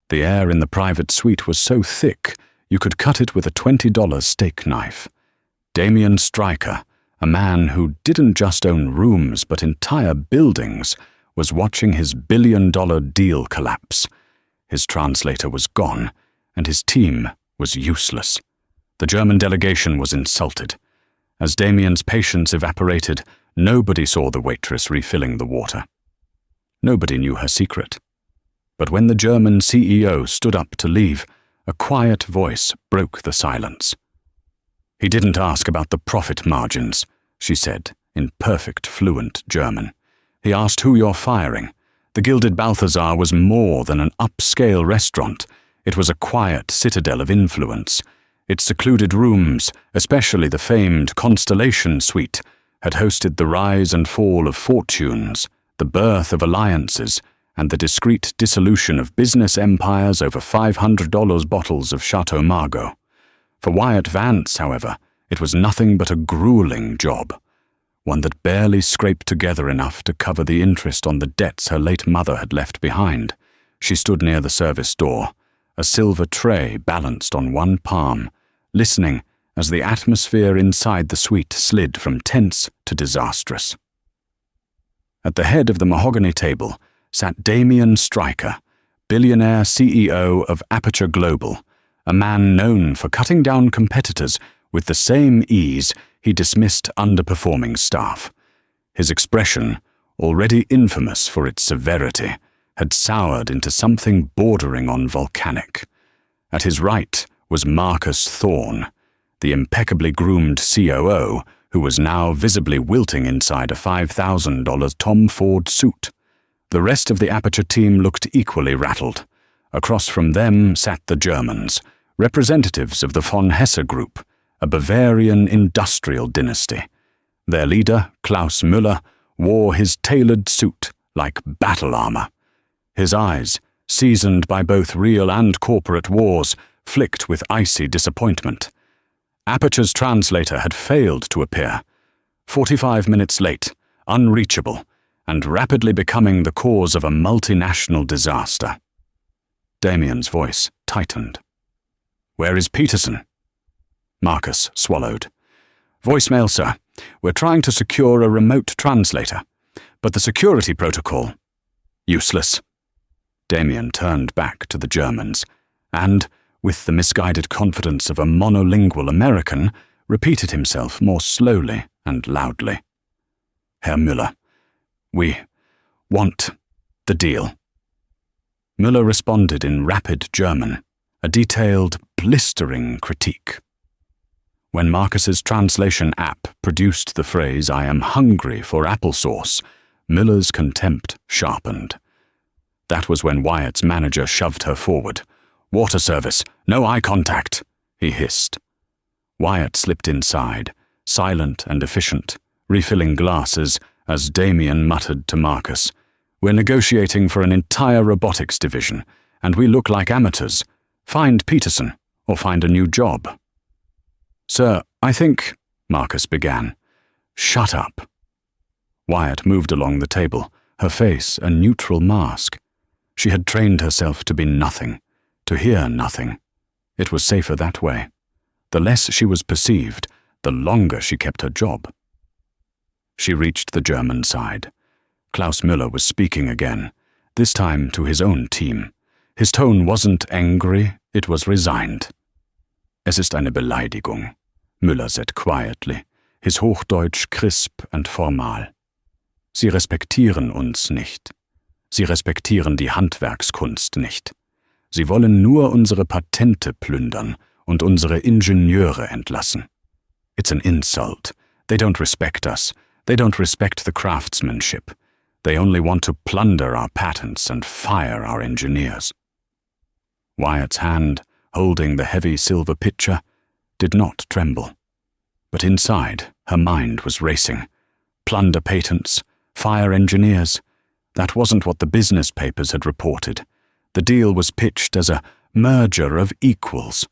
The air in the private suite was so thick you could cut it with a $20 steak knife. Damien Stryker, a man who didn't just own rooms but entire buildings, was watching his billion-dollar deal collapse. His translator was gone, and his team was useless. The German delegation was insulted. As Damien's patience evaporated, nobody saw the waitress refilling the water. Nobody knew her secret. But when the German CEO stood up to leave, a quiet voice broke the silence. "He didn't ask about the profit margins," she said, in perfect fluent German. "He asked who you're firing. The Gilded Balthazar was more than an upscale restaurant. It was a quiet citadel of influence. Its secluded rooms, especially the famed Constellation Suite, had hosted the rise and fall of fortunes, the birth of alliances, and the discreet dissolution of business empires over $500 bottles of Chateau Margaux. For Wyatt Vance, however, it was nothing but a grueling job, one that barely scraped together enough to cover the interest on the debts her late mother had left behind. She stood near the service door, a silver tray balanced on one palm, listening as the atmosphere inside the suite slid from tense to disastrous. At the head of the mahogany table sat Damien Stryker, billionaire CEO of Aperture Global, a man known for cutting down competitors with the same ease he dismissed underperforming staff. His expression, already infamous for its severity, had soured into something bordering on volcanic. At his right was Marcus Thorne, the impeccably groomed COO, who was now visibly wilting inside a $5,000 Tom Ford suit. The rest of the Aperture team looked equally rattled. Across from them sat the Germans, representatives of the von Hesse Group, a Bavarian industrial dynasty. Their leader, Klaus Müller, wore his tailored suit like battle armor. His eyes, seasoned by both real and corporate wars, flicked with icy disappointment. Aperture's translator had failed to appear. 45 minutes late, unreachable, and rapidly becoming the cause of a multinational disaster. Damien's voice tightened. "Where is Peterson?" Marcus swallowed. "Voicemail, sir. We're trying to secure a remote translator, but the security protocol—" "Useless." Damien turned back to the Germans, and, with the misguided confidence of a monolingual American, repeated himself more slowly and loudly. "Herr Müller, we want the deal." Müller responded in rapid German, a detailed, blistering critique. When Marcus's translation app produced the phrase, "I am hungry for applesauce," Müller's contempt sharpened. That was when Wyatt's manager shoved her forward. "Water service, no eye contact," he hissed. Wyatt slipped inside, silent and efficient, refilling glasses as Damien muttered to Marcus, "We're negotiating for an entire robotics division, and we look like amateurs. Find Peterson, or find a new job." "Sir, I think—" Marcus began. "Shut up." Wyatt moved along the table, her face a neutral mask. She had trained herself to be nothing, to hear nothing. It was safer that way. The less she was perceived, the longer she kept her job. She reached the German side. Klaus Müller was speaking again, this time to his own team. His tone wasn't angry, it was resigned. "Es ist eine Beleidigung," Müller said quietly, his Hochdeutsch crisp and formal. "Sie respektieren uns nicht. Sie respektieren die Handwerkskunst nicht. Sie wollen nur unsere Patente plündern und unsere Ingenieure entlassen. It's an insult. They don't respect us. They don't respect the craftsmanship. They only want to plunder our patents and fire our engineers." Wyatt's hand, holding the heavy silver pitcher, did not tremble. But inside, her mind was racing. Plunder patents, fire engineers. That wasn't what the business papers had reported. The deal was pitched as a merger of equals.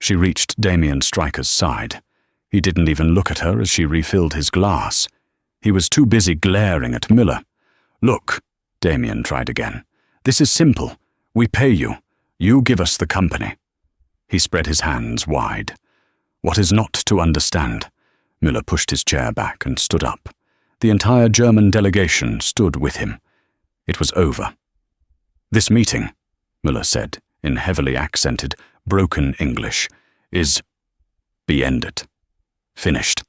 She reached Damien Stryker's side. He didn't even look at her as she refilled his glass. He was too busy glaring at Müller. "Look," Damien tried again. "This is simple. We pay you. You give us the company." He spread his hands wide. "What is not to understand?" Müller pushed his chair back and stood up. The entire German delegation stood with him. It was over. "This meeting," Müller said, in heavily accented, broken English, "is ended. Finished."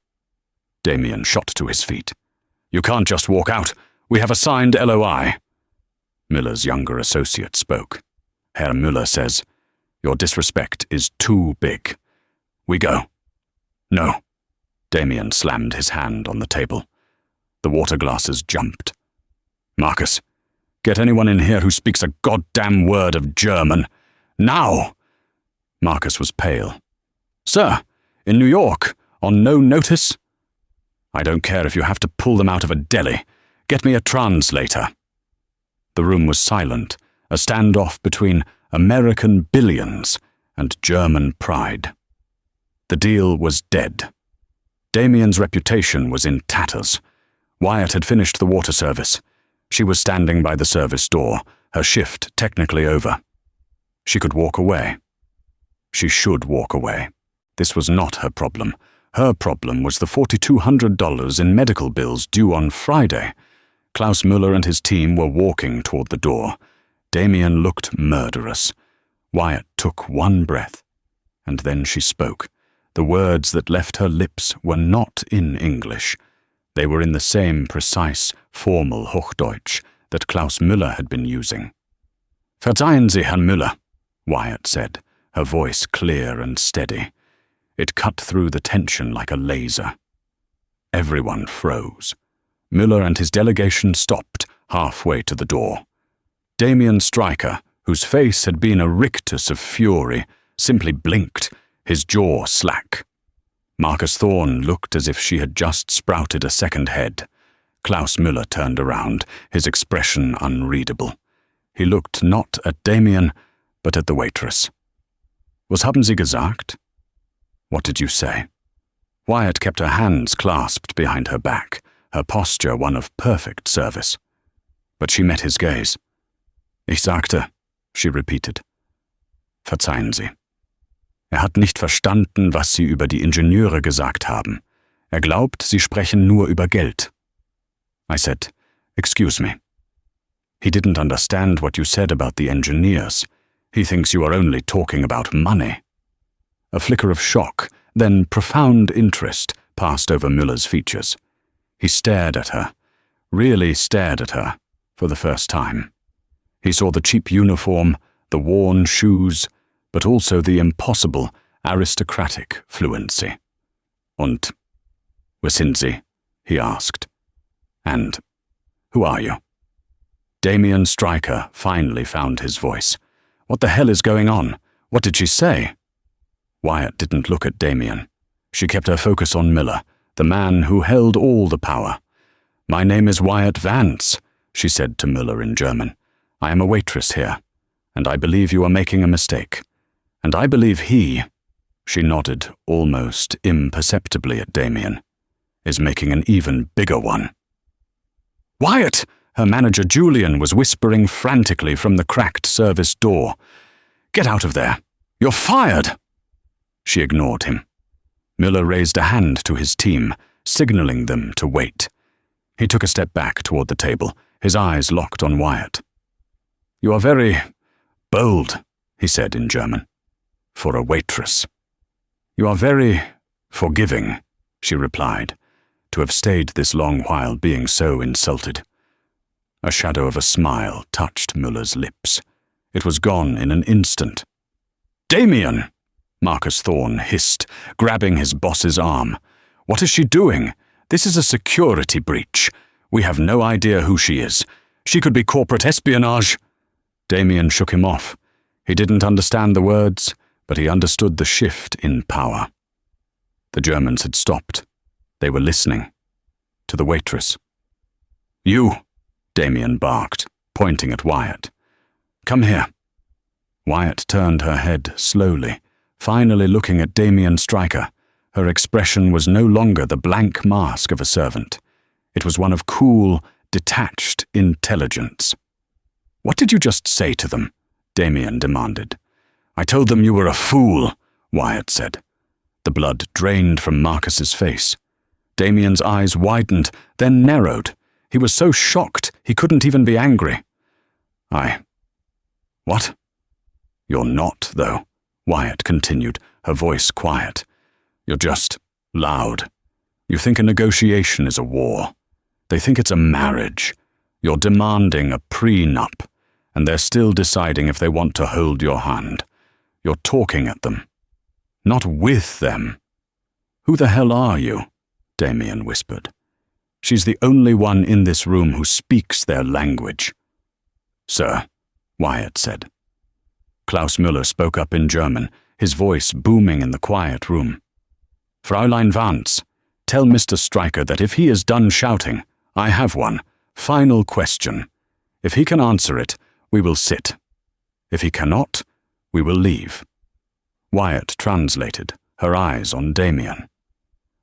Damien shot to his feet. "You can't just walk out. We have a signed LOI." Müller's younger associate spoke. "Herr Müller says, your disrespect is too big. We go." "No." Damien slammed his hand on the table. The water glasses jumped. "Marcus, get anyone in here who speaks a goddamn word of German. Now!" Marcus was pale. "Sir, in New York, on no notice?" "I don't care if you have to pull them out of a deli. Get me a translator." The room was silent, a standoff between American billions and German pride. The deal was dead. Damien's reputation was in tatters. Wyatt had finished the water service. She was standing by the service door, her shift technically over. She could walk away. She should walk away. This was not her problem. Her problem was the $4,200 in medical bills due on Friday. Klaus Müller and his team were walking toward the door. Damien looked murderous. Wyatt took one breath, and then she spoke. The words that left her lips were not in English. They were in the same precise, formal Hochdeutsch that Klaus Müller had been using. "Verzeihen Sie, Herrn Müller," Wyatt said, her voice clear and steady. It cut through the tension like a laser. Everyone froze. Müller and his delegation stopped halfway to the door. Damien Stryker, whose face had been a rictus of fury, simply blinked, his jaw slack. Marcus Thorne looked as if she had just sprouted a second head. Klaus Müller turned around, his expression unreadable. He looked not at Damien, but at the waitress. "Was haben Sie gesagt?" "What did you say?" Wyatt kept her hands clasped behind her back, her posture one of perfect service. But she met his gaze. "Ich sagte," she repeated. "Verzeihen Sie. Hat nicht verstanden, was Sie über die Ingenieure gesagt haben. Glaubt, Sie sprechen nur über Geld." I said, "Excuse me." "He didn't understand what you said about the engineers. He thinks you are only talking about money." A flicker of shock, then profound interest, passed over Müller's features. He stared at her, really stared at her, for the first time. He saw the cheap uniform, the worn shoes, but also the impossible, aristocratic fluency. "Und, wer sind Sie?" he asked. "And, who are you?" Damien Stryker finally found his voice. "What the hell is going on? What did she say?" Wyatt didn't look at Damien. She kept her focus on Müller, the man who held all the power. "My name is Wyatt Vance," she said to Müller in German. "I am a waitress here, and I believe you are making a mistake. And I believe he," she nodded almost imperceptibly at Damien, "is making an even bigger one." "Wyatt!" Her manager Julian was whispering frantically from the cracked service door. "Get out of there! You're fired!" She ignored him. Müller raised a hand to his team, signaling them to wait. He took a step back toward the table, his eyes locked on Wyatt. "You are very bold," he said in German, "for a waitress." "You are very forgiving," she replied, to have stayed this long while being so insulted. A shadow of a smile touched Müller's lips. It was gone in an instant. "Damien!" Marcus Thorne hissed, grabbing his boss's arm. "What is she doing? This is a security breach. We have no idea who she is. She could be corporate espionage." Damien shook him off. He didn't understand the words, but he understood the shift in power. The Germans had stopped. They were listening. To the waitress. "You!" Damien barked, pointing at Wyatt. "Come here." Wyatt turned her head slowly, finally looking at Damien Stryker. Her expression was no longer the blank mask of a servant. It was one of cool, detached intelligence. "What did you just say to them?" Damien demanded. I told them you were a fool, Wyatt said. The blood drained from Marcus's face. Damien's eyes widened, then narrowed. He was so shocked he couldn't even be angry. What? You're not, though, Wyatt continued, her voice quiet. You're just loud. You think a negotiation is a war. They think it's a marriage. You're demanding a prenup, and they're still deciding if they want to hold your hand. You're talking at them. Not with them. Who the hell are you? Damien whispered. She's the only one in this room who speaks their language. Sir, Wyatt said. Klaus Müller spoke up in German, his voice booming in the quiet room. Fräulein Vance, tell Mr. Stryker that if he is done shouting, I have one final question. If he can answer it, we will sit. If he cannot, we will leave. Wyatt translated, her eyes on Damien.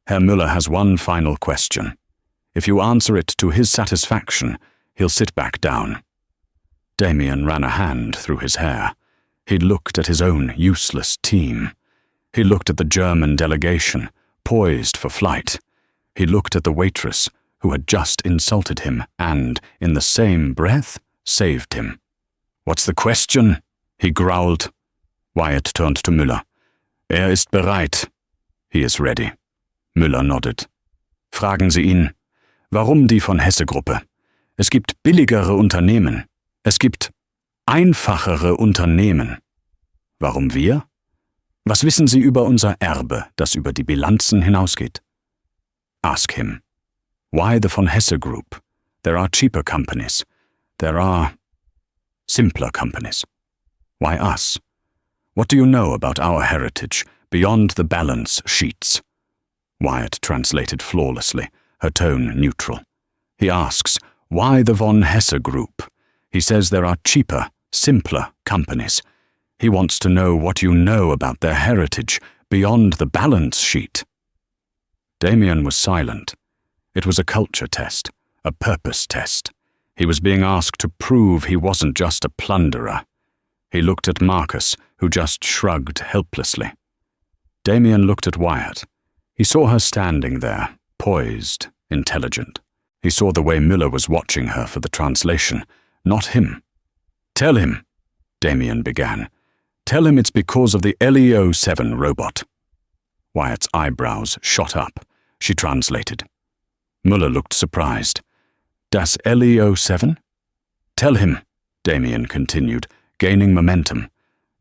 Herr Müller has one final question. If you answer it to his satisfaction, he'll sit back down. Damien ran a hand through his hair. He looked at his own useless team. He looked at the German delegation, poised for flight. He looked at the waitress, who had just insulted him and, in the same breath, saved him. What's the question? He growled. Wyatt turned to Müller. Ist bereit. He is ready. Müller nodded. Fragen Sie ihn. Warum die von Hesse-Gruppe? Es gibt billigere Unternehmen. Es gibt einfachere Unternehmen. Warum wir? Was wissen Sie über unser Erbe, das über die Bilanzen hinausgeht? Ask him. Why the von Hesse Group? There are cheaper companies. There are simpler companies. Why us? What do you know about our heritage beyond the balance sheets? Wyatt translated flawlessly, her tone neutral. He asks, why the von Hesse Group? He says there are cheaper, simpler companies. He wants to know what you know about their heritage beyond the balance sheet. Damien was silent. It was a culture test, a purpose test. He was being asked to prove he wasn't just a plunderer. He looked at Marcus, who just shrugged helplessly. Damien looked at Wyatt. He saw her standing there, poised, intelligent. He saw the way Müller was watching her for the translation, not him. Tell him, Damien began. Tell him it's because of the LEO-7 robot. Wyatt's eyebrows shot up. She translated. Müller looked surprised. Das LEO-7? Tell him, Damien continued, gaining momentum,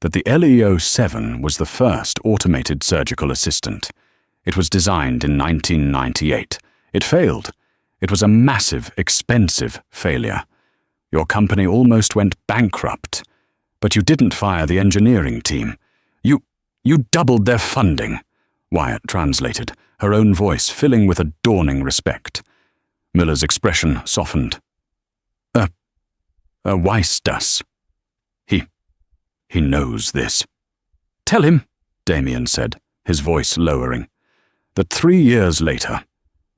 that the LEO-7 was the first automated surgical assistant. It was designed in 1998. It failed. It was a massive, expensive failure. Your company almost went bankrupt. But you didn't fire the engineering team. You doubled their funding, Wyatt translated, her own voice filling with a dawning respect. Müller's expression softened. Weiß das? He knows this. Tell him, Damien said, his voice lowering, that 3 years later,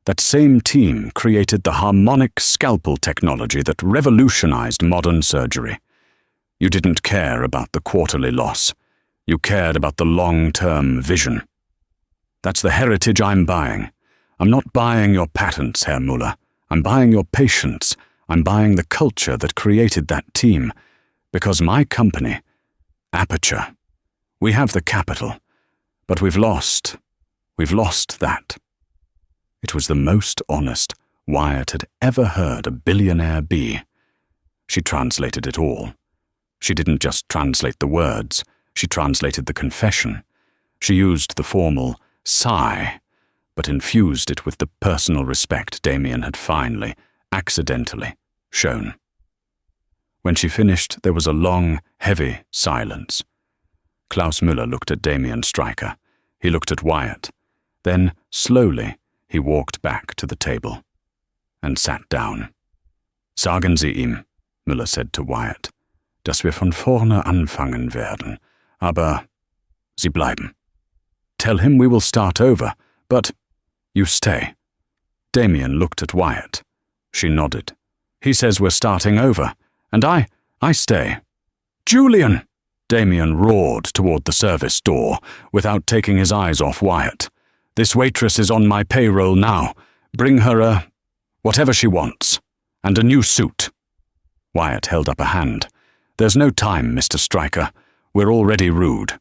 that same team created the harmonic scalpel technology that revolutionized modern surgery. You didn't care about the quarterly loss. You cared about the long-term vision. That's the heritage I'm buying. I'm not buying your patents, Herr Müller. I'm buying your patience. I'm buying the culture that created that team. Because my company, Aperture, we have the capital, but we've lost that. It was the most honest Wyatt had ever heard a billionaire be. She translated it all. She didn't just translate the words, she translated the confession. She used the formal sigh, but infused it with the personal respect Damien had finally, accidentally, shown. When she finished, there was a long, heavy silence. Klaus Müller looked at Damien Stryker. He looked at Wyatt. Then, slowly, he walked back to the table and sat down. Sagen Sie ihm, Müller said to Wyatt, dass wir von vorne anfangen werden, aber Sie bleiben. Tell him we will start over, but you stay. Damien looked at Wyatt. She nodded. He says we're starting over, and I stay. Julian! Damien roared toward the service door, without taking his eyes off Wyatt. This waitress is on my payroll now. Bring her whatever she wants. And a new suit. Wyatt held up a hand. There's no time, Mr. Stryker. We're already rude.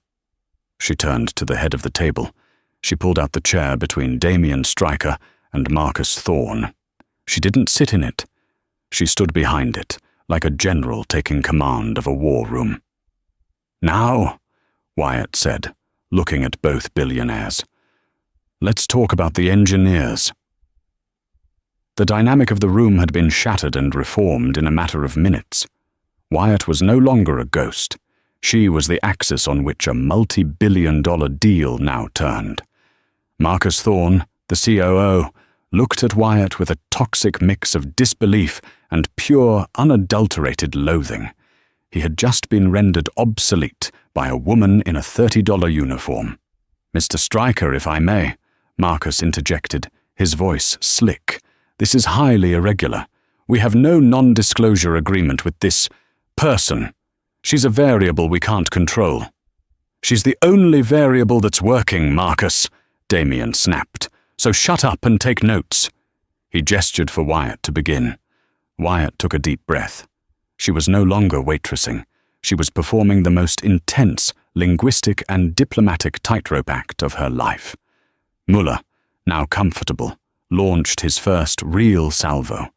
She turned to the head of the table. She pulled out the chair between Damien Stryker and Marcus Thorne. She didn't sit in it. She stood behind it, like a general taking command of a war room. Now, Wyatt said, looking at both billionaires, let's talk about the engineers. The dynamic of the room had been shattered and reformed in a matter of minutes. Wyatt was no longer a ghost. She was the axis on which a multi-billion-dollar deal now turned. Marcus Thorne, the COO, looked at Wyatt with a toxic mix of disbelief and pure, unadulterated loathing. He had just been rendered obsolete by a woman in a $30 uniform. Mr. Stryker, if I may, Marcus interjected, his voice slick. This is highly irregular. We have no non-disclosure agreement with this person. She's a variable we can't control. She's the only variable that's working, Marcus, Damien snapped. So shut up and take notes. He gestured for Wyatt to begin. Wyatt took a deep breath. She was no longer waitressing. She was performing the most intense, linguistic and diplomatic tightrope act of her life. Muller, now comfortable, launched his first real salvo.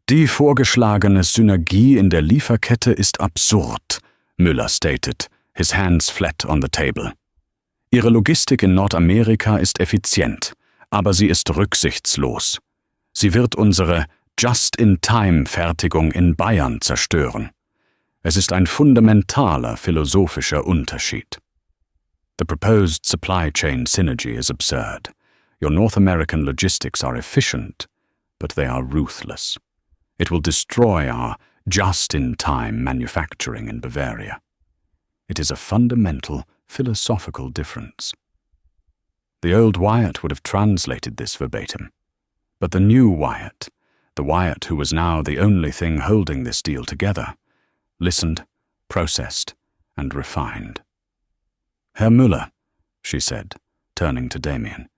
Die vorgeschlagene Synergie in der Lieferkette ist absurd, Müller stated, his hands flat on the table. Ihre Logistik in Nordamerika ist effizient, aber sie ist rücksichtslos. Sie wird unsere Just-in-Time-Fertigung in Bayern zerstören. Es ist ein fundamentaler philosophischer Unterschied. The proposed supply chain synergy is absurd. Your North American logistics are efficient, but they are ruthless. It will destroy our just-in-time manufacturing in Bavaria. It is a fundamental philosophical difference. The old Wyatt would have translated this verbatim, but the new Wyatt, the Wyatt who was now the only thing holding this deal together, listened, processed, and refined. Herr Müller, she said, turning to Damien,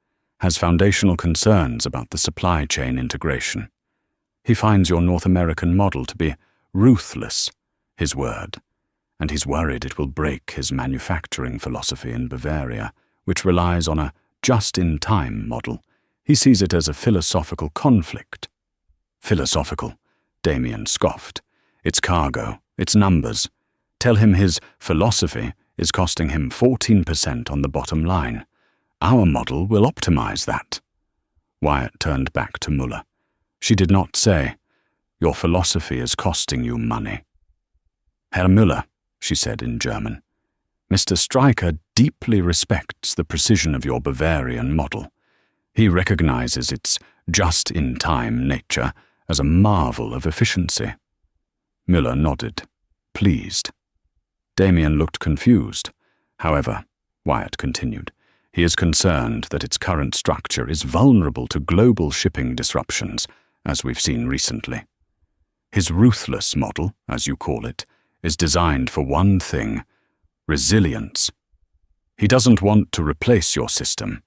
has foundational concerns about the supply chain integration. He finds your North American model to be ruthless, his word, and he's worried it will break his manufacturing philosophy in Bavaria, which relies on a just-in-time model. He sees it as a philosophical conflict. Philosophical, Damien scoffed. It's cargo, it's numbers. Tell him his philosophy is costing him 14% on the bottom line. Our model will optimize that. Wyatt turned back to Muller. She did not say, your philosophy is costing you money. Herr Müller, she said in German, Mr. Stryker deeply respects the precision of your Bavarian model. He recognizes its just-in-time nature as a marvel of efficiency. Müller nodded, pleased. Damien looked confused. However, Wyatt continued, he is concerned that its current structure is vulnerable to global shipping disruptions, as we've seen recently. His ruthless model, as you call it, is designed for one thing, resilience. He doesn't want to replace your system.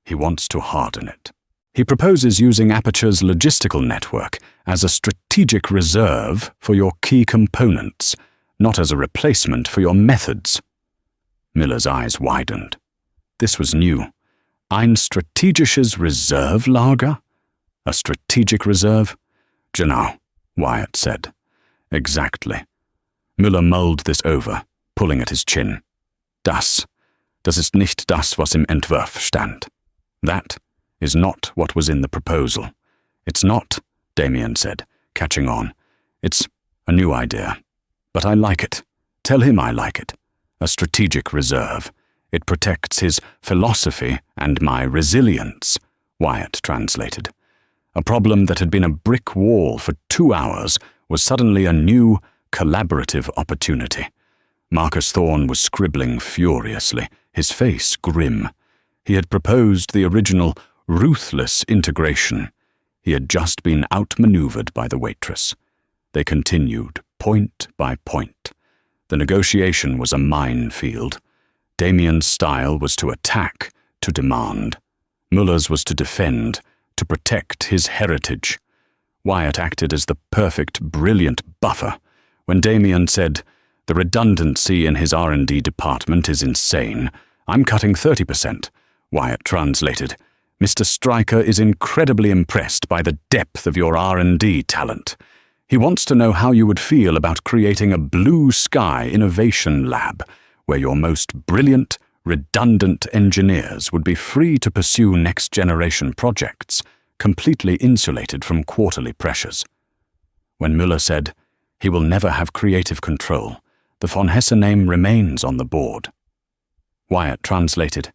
He wants to harden it. He proposes using Aperture's logistical network as a strategic reserve for your key components, not as a replacement for your methods. Miller's eyes widened. This was new. Ein strategisches Reservelager? A strategic reserve? Genau, Wyatt said. Exactly. Müller mulled this over, pulling at his chin. Das ist nicht das, was im Entwurf stand. That is not what was in the proposal. It's not, Damien said, catching on. It's a new idea. But I like it. Tell him I like it. A strategic reserve. It protects his philosophy and my resilience, Wyatt translated. A problem that had been a brick wall for 2 hours was suddenly a new, collaborative opportunity. Marcus Thorne was scribbling furiously, his face grim. He had proposed the original ruthless integration. He had just been outmaneuvered by the waitress. They continued, point by point. The negotiation was a minefield. Damien's style was to attack, to demand. Muller's was to defend, to protect his heritage. Wyatt acted as the perfect, brilliant buffer. When Damien said, "The redundancy in his R&D department is insane. I'm cutting 30%. Wyatt translated, "Mr. Stryker is incredibly impressed by the depth of your R&D talent. He wants to know how you would feel about creating a blue sky innovation lab where your most brilliant, redundant engineers would be free to pursue next-generation projects, completely insulated from quarterly pressures." When Müller said, "He will never have creative control. The von Hesse name remains on the board." Wyatt translated,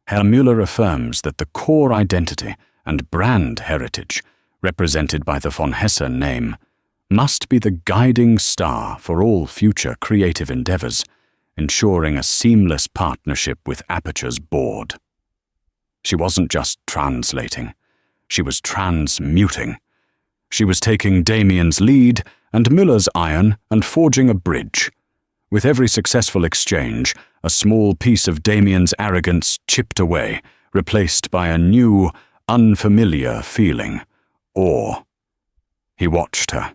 "Herr Müller affirms that the core identity and brand heritage, represented by the von Hesse name, must be the guiding star for all future creative endeavors, ensuring a seamless partnership with Aperture's board." She wasn't just translating. She was transmuting. She was taking Damien's lead and Müller's iron and forging a bridge. With every successful exchange, a small piece of Damien's arrogance chipped away, replaced by a new, unfamiliar feeling, awe. He watched her.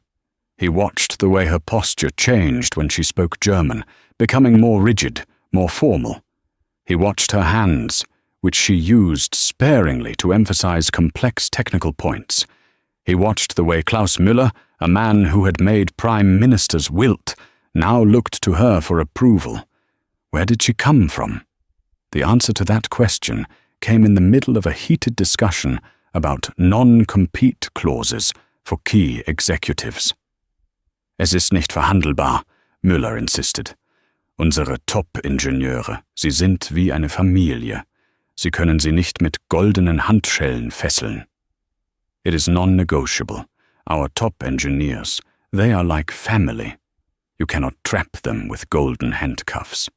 He watched the way her posture changed when she spoke German, becoming more rigid, more formal. He watched her hands, which she used sparingly to emphasize complex technical points. He watched the way Klaus Müller, a man who had made prime ministers wilt, now looked to her for approval. Where did she come from? The answer to that question came in the middle of a heated discussion about non-compete clauses for key executives. "Es ist nicht verhandelbar," Müller insisted. "Unsere Top-Ingenieure, sie sind wie eine Familie. Sie können sie nicht mit goldenen Handschellen fesseln." "It is non-negotiable. Our top engineers, they are like family. You cannot trap them with golden handcuffs."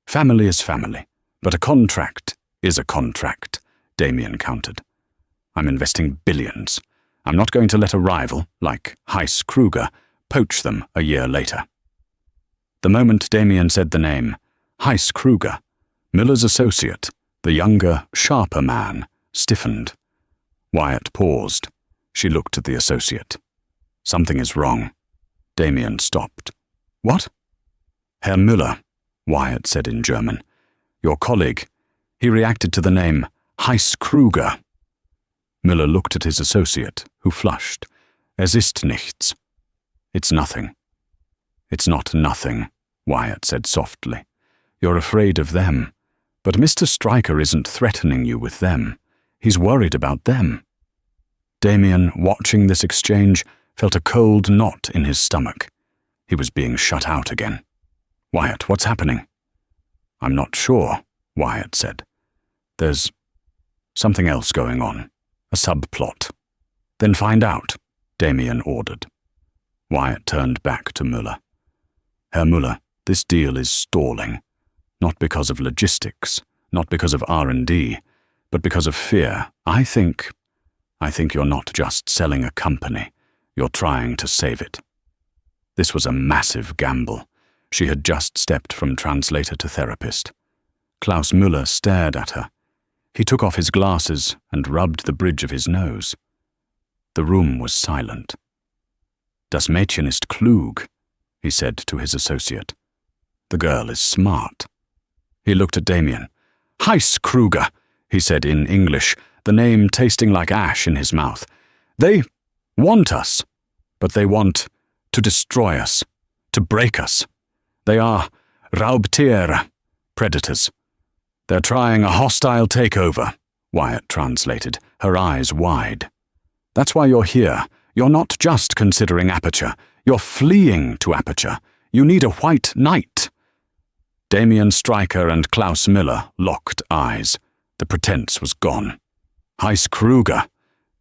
"Family is family, but a contract is a contract," Damien countered. "I'm investing billions. I'm not going to let a rival, like Heiss Kruger, poach them a year later." The moment Damien said the name, Heiss Kruger, Müller's associate, the younger, sharper man, stiffened. Wyatt paused. She looked at the associate. "Something is wrong." Damien stopped. "What?" "Herr Müller," Wyatt said in German. "Your colleague. He reacted to the name Heiss Kruger." Müller looked at his associate, who flushed. "Es ist nichts." "It's nothing." "It's not nothing," Wyatt said softly. "You're afraid of them. But Mr. Stryker isn't threatening you with them. He's worried about them." Damien, watching this exchange, felt a cold knot in his stomach. He was being shut out again. "Wyatt, what's happening?" "I'm not sure," Wyatt said. "There's something else going on. A subplot." "Then find out," Damien ordered. Wyatt turned back to Müller. "Herr Müller, this deal is stalling. Not because of logistics, not because of R&D, but because of fear. I think you're not just selling a company. You're trying to save it." This was a massive gamble. She had just stepped from translator to therapist. Klaus Müller stared at her. He took off his glasses and rubbed the bridge of his nose. The room was silent. "Das Mädchen ist klug," he said to his associate. "The girl is smart." He looked at Damien. "Heiss Kruger," he said in English, the name tasting like ash in his mouth. "They want us, but they want to destroy us, to break us. They are Raubtiere, predators. They're trying a hostile takeover," Wyatt translated, her eyes wide. "That's why you're here. You're not just considering Aperture. You're fleeing to Aperture. You need a white knight." Damien Stryker and Klaus Müller locked eyes. The pretense was gone. "Heiss Kruger,"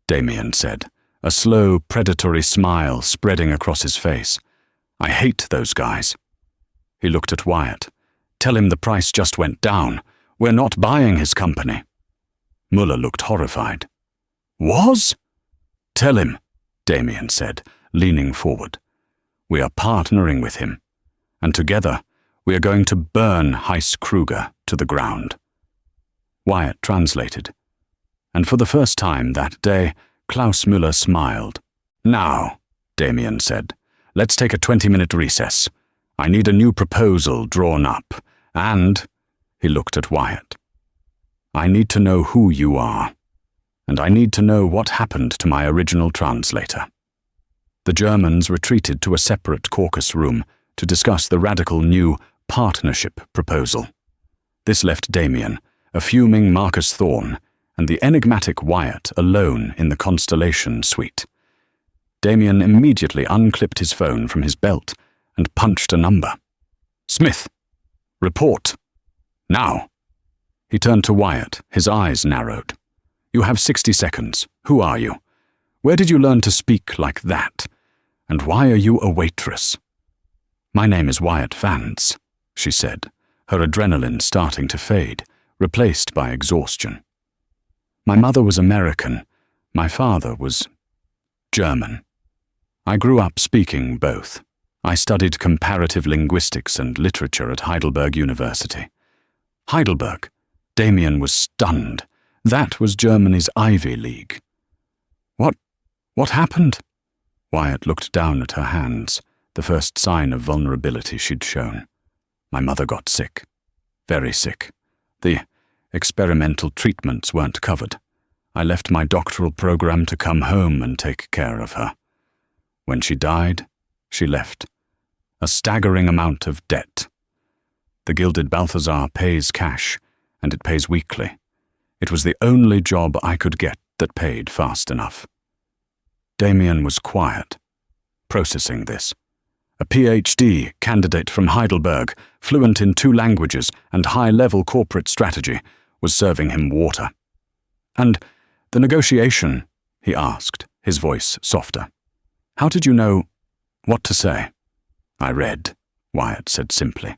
Damien said, a slow, predatory smile spreading across his face. "I hate those guys." He looked at Wyatt. "Tell him the price just went down. We're not buying his company." Müller looked horrified. "Was?" "Tell him," Damien said, leaning forward. "We are partnering with him. And together, we are going to burn Heiss Kruger to the ground." Wyatt translated. And for the first time that day, Klaus Müller smiled. "Now," Damien said, "let's take a 20-minute recess. I need a new proposal drawn up, and," he looked at Wyatt, "I need to know who you are, and I need to know what happened to my original translator." The Germans retreated to a separate caucus room to discuss the radical new partnership proposal. This left Damien, a fuming Marcus Thorne, and the enigmatic Wyatt alone in the Constellation suite. Damien immediately unclipped his phone from his belt and punched a number. "Smith! Report! Now!" He turned to Wyatt, his eyes narrowed. "You have 60 seconds. Who are you? Where did you learn to speak like that? And why are you a waitress?" "My name is Wyatt Vance," she said, her adrenaline starting to fade, replaced by exhaustion. "My mother was American. My father was German. I grew up speaking both. I studied comparative linguistics and literature at Heidelberg University." Heidelberg? Damien was stunned. That was Germany's Ivy League. What happened?" Wyatt looked down at her hands, the first sign of vulnerability she'd shown. "My mother got sick. Very sick. The experimental treatments weren't covered. I left my doctoral program to come home and take care of her. When she died, she left a staggering amount of debt. The Gilded Balthazar pays cash, and it pays weekly. It was the only job I could get that paid fast enough." Damien was quiet, processing this. A PhD candidate from Heidelberg, fluent in 2 languages and high-level corporate strategy, was serving him water. "And the negotiation?" he asked, his voice softer. "How did you know what to say?" "I read," Wyatt said simply.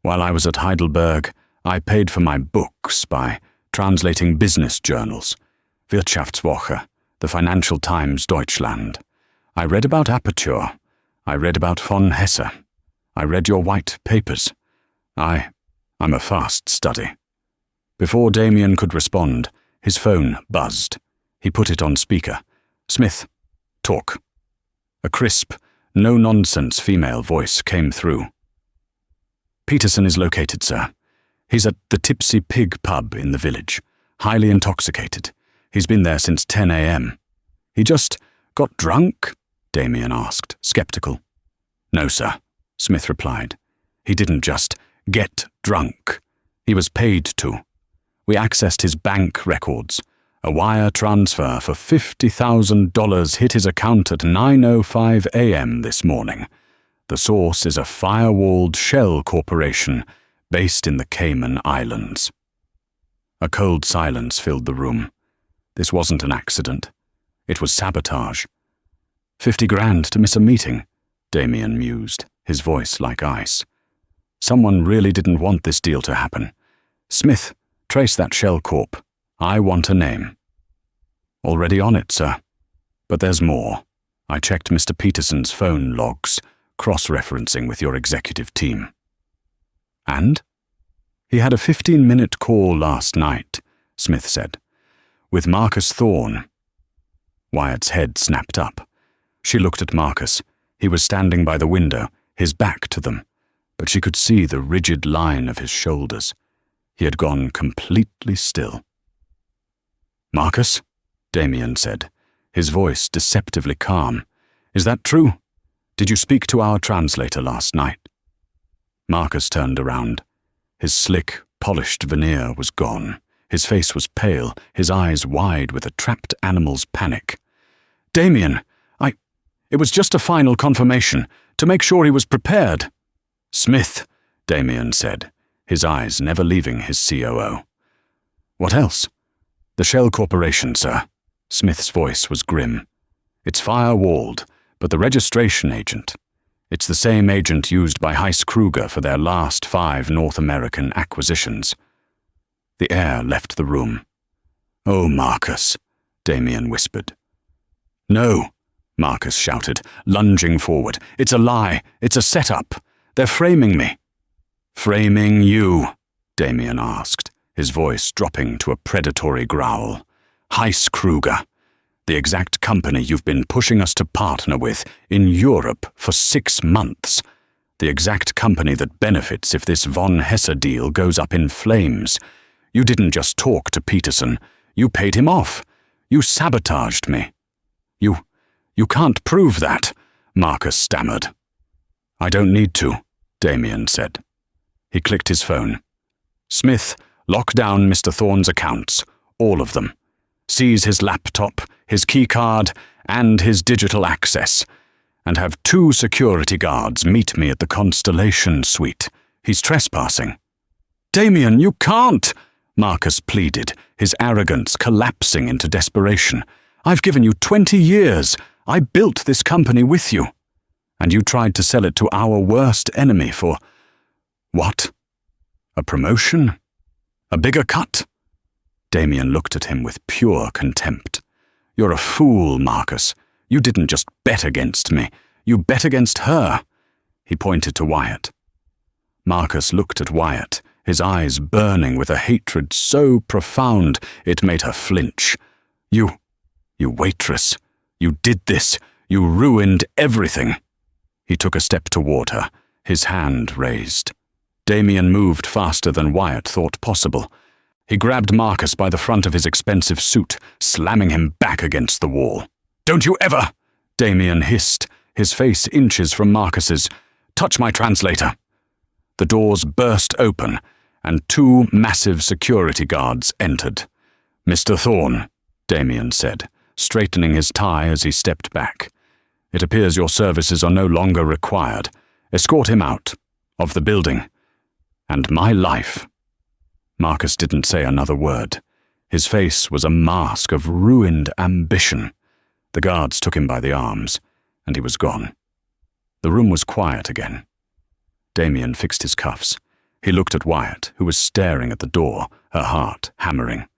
"While I was at Heidelberg, I paid for my books by translating business journals, Wirtschaftswoche, the Financial Times Deutschland. I read about Aperture. I read about von Hesse. I read your white papers. I'm a fast study." Before Damien could respond, his phone buzzed. He put it on speaker. "Smith, talk." A crisp, no-nonsense female voice came through. "Peterson is located, sir. He's at the Tipsy Pig pub in the village, highly intoxicated. He's been there since 10 a.m. "He just got drunk?" Damien asked, skeptical. "No, sir," Smith replied. "He didn't just get drunk. He was paid to. We accessed his bank records. A wire transfer for $50,000 hit his account at 9:05 a.m. this morning. The source is a firewalled shell corporation based in the Cayman Islands." A cold silence filled the room. This wasn't an accident. It was sabotage. 50 grand to miss a meeting, Damien mused, his voice like ice. Someone really didn't want this deal to happen. "Smith, trace that shell corp. I want a name." "Already on it, sir. But there's more. I checked Mr. Peterson's phone logs, cross-referencing with your executive team." "And?" "He had a 15-minute call last night," Smith said, "with Marcus Thorne." Wyatt's head snapped up. She looked at Marcus. He was standing by the window, his back to them, but she could see the rigid line of his shoulders. He had gone completely still. "Marcus?" Damien said, his voice deceptively calm. "Is that true? Did you speak to our translator last night?" Marcus turned around. His slick, polished veneer was gone. His face was pale, his eyes wide with a trapped animal's panic. "Damien, it was just a final confirmation, to make sure he was prepared." "Smith," Damien said, his eyes never leaving his COO. "What else?" "The Shell Corporation, sir." Smith's voice was grim. "It's firewalled, but the registration agent. It's the same agent used by Heiss Kruger for their last 5 North American acquisitions." The air left the room. "Oh, Marcus," Damien whispered. "No," Marcus shouted, lunging forward. "It's a lie. It's a setup. They're framing me." "Framing you?" Damien asked, his voice dropping to a predatory growl. "Heiss Kruger, the exact company you've been pushing us to partner with in Europe for 6 months. The exact company that benefits if this von Hesse deal goes up in flames. You didn't just talk to Peterson, you paid him off. You sabotaged me." You can't prove that," Marcus stammered. "I don't need to," Damien said. He clicked his phone. "Smith, lock down Mr. Thorne's accounts, all of them. Seize his laptop, his keycard, and his digital access. And have 2 security guards meet me at the Constellation suite. He's trespassing." "Damien, you can't!" Marcus pleaded, his arrogance collapsing into desperation. "I've given you 20 years. I built this company with you. And you tried to sell it to our worst enemy for... what? A promotion? A bigger cut?" Damien looked at him with pure contempt. "You're a fool, Marcus. You didn't just bet against me. You bet against her." He pointed to Wyatt. Marcus looked at Wyatt, his eyes burning with a hatred so profound it made her flinch. You waitress. You did this. You ruined everything." He took a step toward her, his hand raised. Damien moved faster than Wyatt thought possible. He grabbed Marcus by the front of his expensive suit, slamming him back against the wall. "Don't you ever!" Damien hissed, his face inches from Marcus's. "Touch my translator." The doors burst open, and 2 massive security guards entered. "Mr. Thorne," Damien said, straightening his tie as he stepped back. "It appears your services are no longer required. Escort him out. Of the building. And my life." Marcus didn't say another word. His face was a mask of ruined ambition. The guards took him by the arms, and he was gone. The room was quiet again. Damien fixed his cuffs. He looked at Wyatt, who was staring at the door, her heart hammering.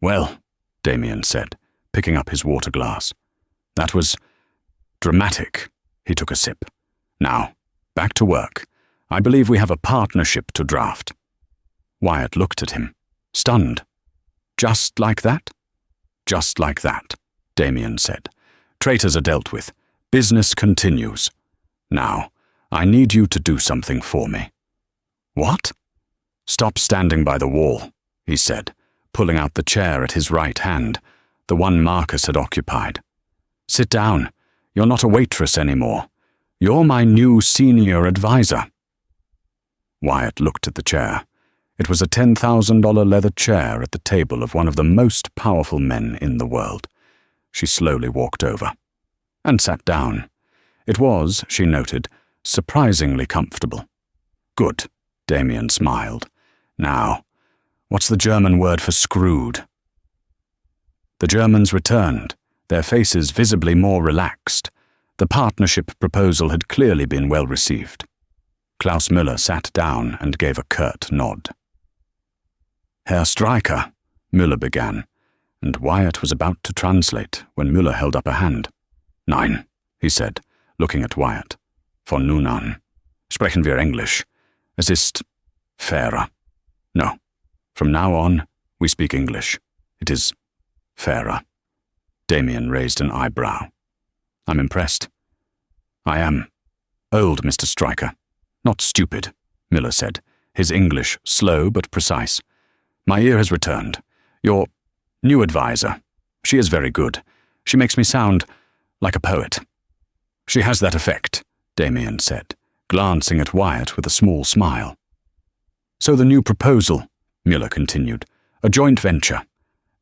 "Well," Damien said, picking up his water glass. "That was dramatic." He took a sip. "Now, back to work. I believe we have a partnership to draft." Wyatt looked at him, stunned. "Just like that?" "Just like that," Damien said. "Traitors are dealt with. Business continues. Now, I need you to do something for me." "What?" "Stop standing by the wall," he said, pulling out the chair at his right hand, the one Marcus had occupied. "Sit down. You're not a waitress anymore. You're my new senior advisor." Wyatt looked at the chair. It was a $10,000 leather chair at the table of one of the most powerful men in the world. She slowly walked over and sat down. It was, she noted, surprisingly comfortable. "Good," Damien smiled. "Now, what's the German word for screwed?" The Germans returned, their faces visibly more relaxed. The partnership proposal had clearly been well received. Klaus Müller sat down and gave a curt nod. "Herr Stryker," Müller began, and Wyatt was about to translate when Müller held up a hand. "Nein," he said, looking at Wyatt. "Von nun an. Sprechen wir Englisch. Es ist fairer. No, from now on, we speak English. It is fairer." Damien raised an eyebrow. "I'm impressed." "I am. Old, Mr. Stryker. Not stupid," Müller said, his English slow but precise. "My ear has returned. Your new advisor. She is very good. She makes me sound like a poet." "She has that effect," Damien said, glancing at Wyatt with a small smile. "So the new proposal," Müller continued, "a joint venture.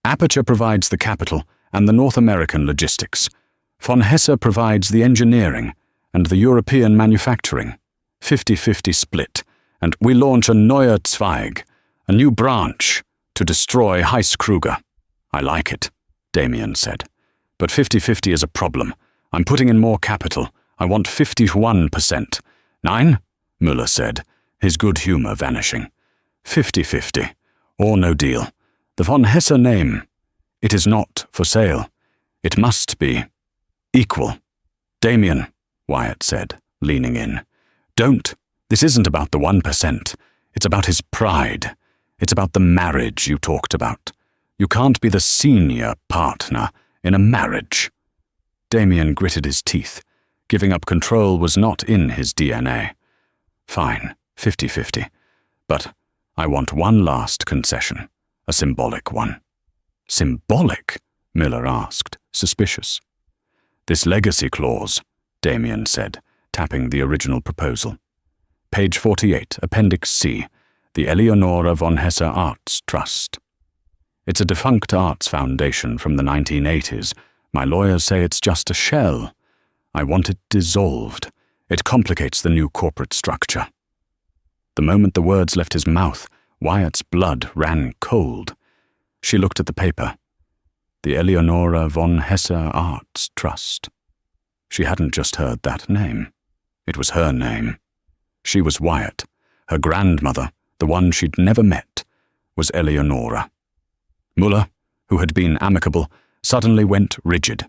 Aperture provides the capital and the North American logistics. Von Hesse provides the engineering and the European manufacturing. 50-50 split, and we launch a neuer Zweig, a new branch, to destroy Heiss Kruger. I like it," Damien said. "But 50-50 is a problem. I'm putting in more capital. I want 51%. Nein?" Müller said, his good humor vanishing. 50-50, or no deal. The von Hesse name. It is not for sale. It must be equal." "Damien," Wyatt said, leaning in. "Don't This isn't about the 1%. It's about his pride. It's about the marriage you talked about. You can't be the senior partner in a marriage. Damien gritted his teeth. Giving up control was not in his DNA. Fine, 50-50. But I want one last concession, a symbolic one. Symbolic? Miller asked, suspicious. This legacy clause, Damien said, tapping the original proposal. Page 48, Appendix C, the Eleonora von Hesse Arts Trust. It's a defunct arts foundation from the 1980s. My lawyers say it's just a shell. I want it dissolved. It complicates the new corporate structure. The moment the words left his mouth, Wyatt's blood ran cold. She looked at the paper. The Eleonora von Hesse Arts Trust. She hadn't just heard that name. It was her name. She was Wyatt. Her grandmother, the one she'd never met, was Eleonora. Muller, who had been amicable, suddenly went rigid.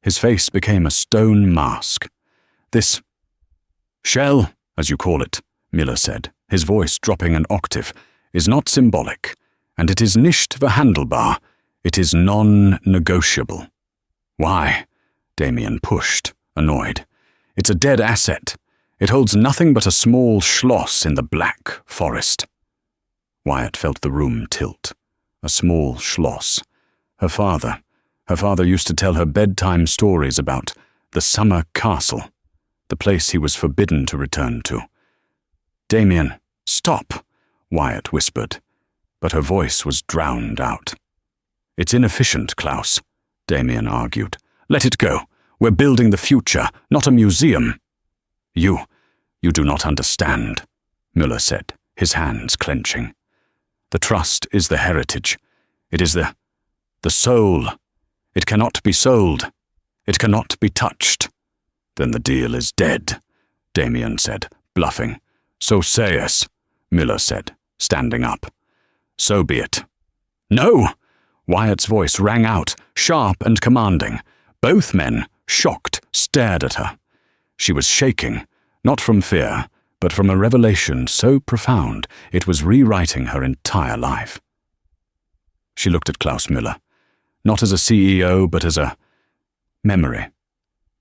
His face became a stone mask. This shell, as you call it, Miller said, his voice dropping an octave, is not symbolic, and it is nicht verhandelbar. It is non-negotiable. Why? Damien pushed, annoyed. It's a dead asset. It holds nothing but a small schloss in the Black Forest. Wyatt felt the room tilt. A small schloss. Her father used to tell her bedtime stories about the summer castle, the place he was forbidden to return to. Damien, stop, Wyatt whispered, but her voice was drowned out. It's inefficient, Klaus, Damien argued. Let it go. We're building the future, not a museum. You do not understand, Miller said, his hands clenching. The trust is the heritage. It is the soul. It cannot be sold. It cannot be touched. Then the deal is dead, Damien said, bluffing. So say es, Miller said, standing up. So be it. No! Wyatt's voice rang out, sharp and commanding. Both men, shocked, stared at her. She was shaking, not from fear, but from a revelation so profound it was rewriting her entire life. She looked at Klaus Müller, not as a CEO, but as a memory.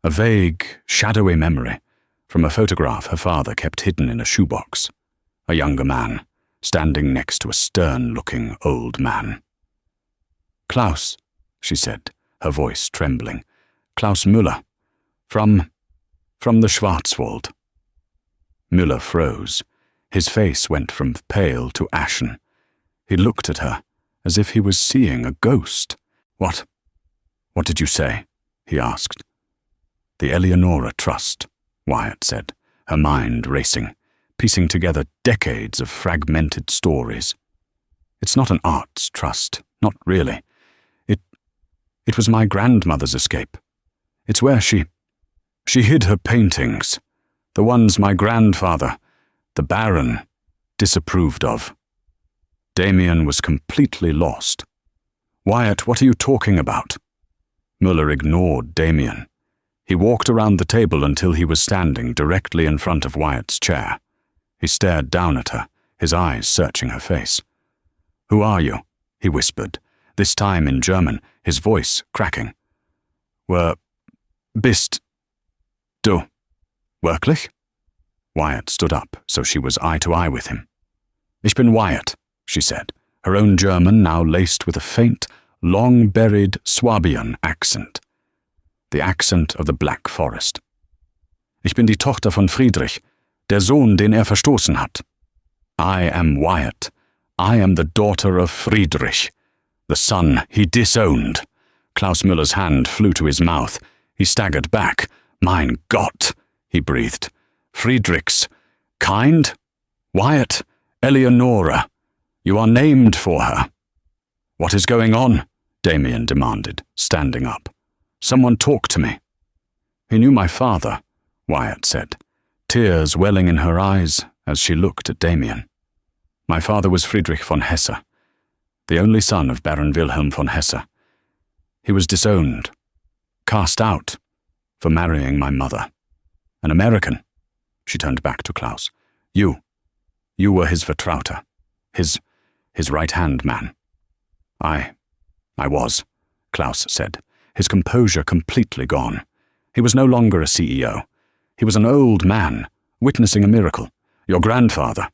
A vague, shadowy memory from a photograph her father kept hidden in a shoebox. A younger man, standing next to a stern-looking old man. Klaus, she said, her voice trembling. Klaus Müller, from the Schwarzwald. Müller froze. His face went from pale to ashen. He looked at her, as if he was seeing a ghost. What did you say? He asked. The Eleonora Trust, Wyatt said, her mind racing, piecing together decades of fragmented stories. It's not an arts trust, not really. It was my grandmother's escape. It's where she hid her paintings, the ones my grandfather, the Baron, disapproved of. Damien was completely lost. Wyatt, what are you talking about? Muller ignored Damien. He walked around the table until he was standing directly in front of Wyatt's chair. He stared down at her, his eyes searching her face. Who are you? He whispered, this time in German, his voice cracking. Bist du wirklich? Wyatt stood up, so she was eye to eye with him. Ich bin Wyatt, she said, her own German now laced with a faint, long-buried Swabian accent. The accent of the Black Forest. Ich bin die Tochter von Friedrich, der Sohn, den verstoßen hat. I am Wyatt. I am the daughter of Friedrich, the son he disowned. Klaus Müller's hand flew to his mouth. He staggered back. Mein Gott, he breathed. Friedrich's kind? Wyatt, Eleonora. You are named for her. What is going on? Damien demanded, standing up. Someone talk to me. He knew my father, Wyatt said, tears welling in her eyes as she looked at Damien. My father was Friedrich von Hesse, the only son of Baron Wilhelm von Hesse. He was disowned, cast out, for marrying my mother. An American, she turned back to Klaus, You were his Vertrauter, his right-hand man. I was, Klaus said, his composure completely gone. He was no longer a CEO. He was an old man, witnessing a miracle. Your grandfather,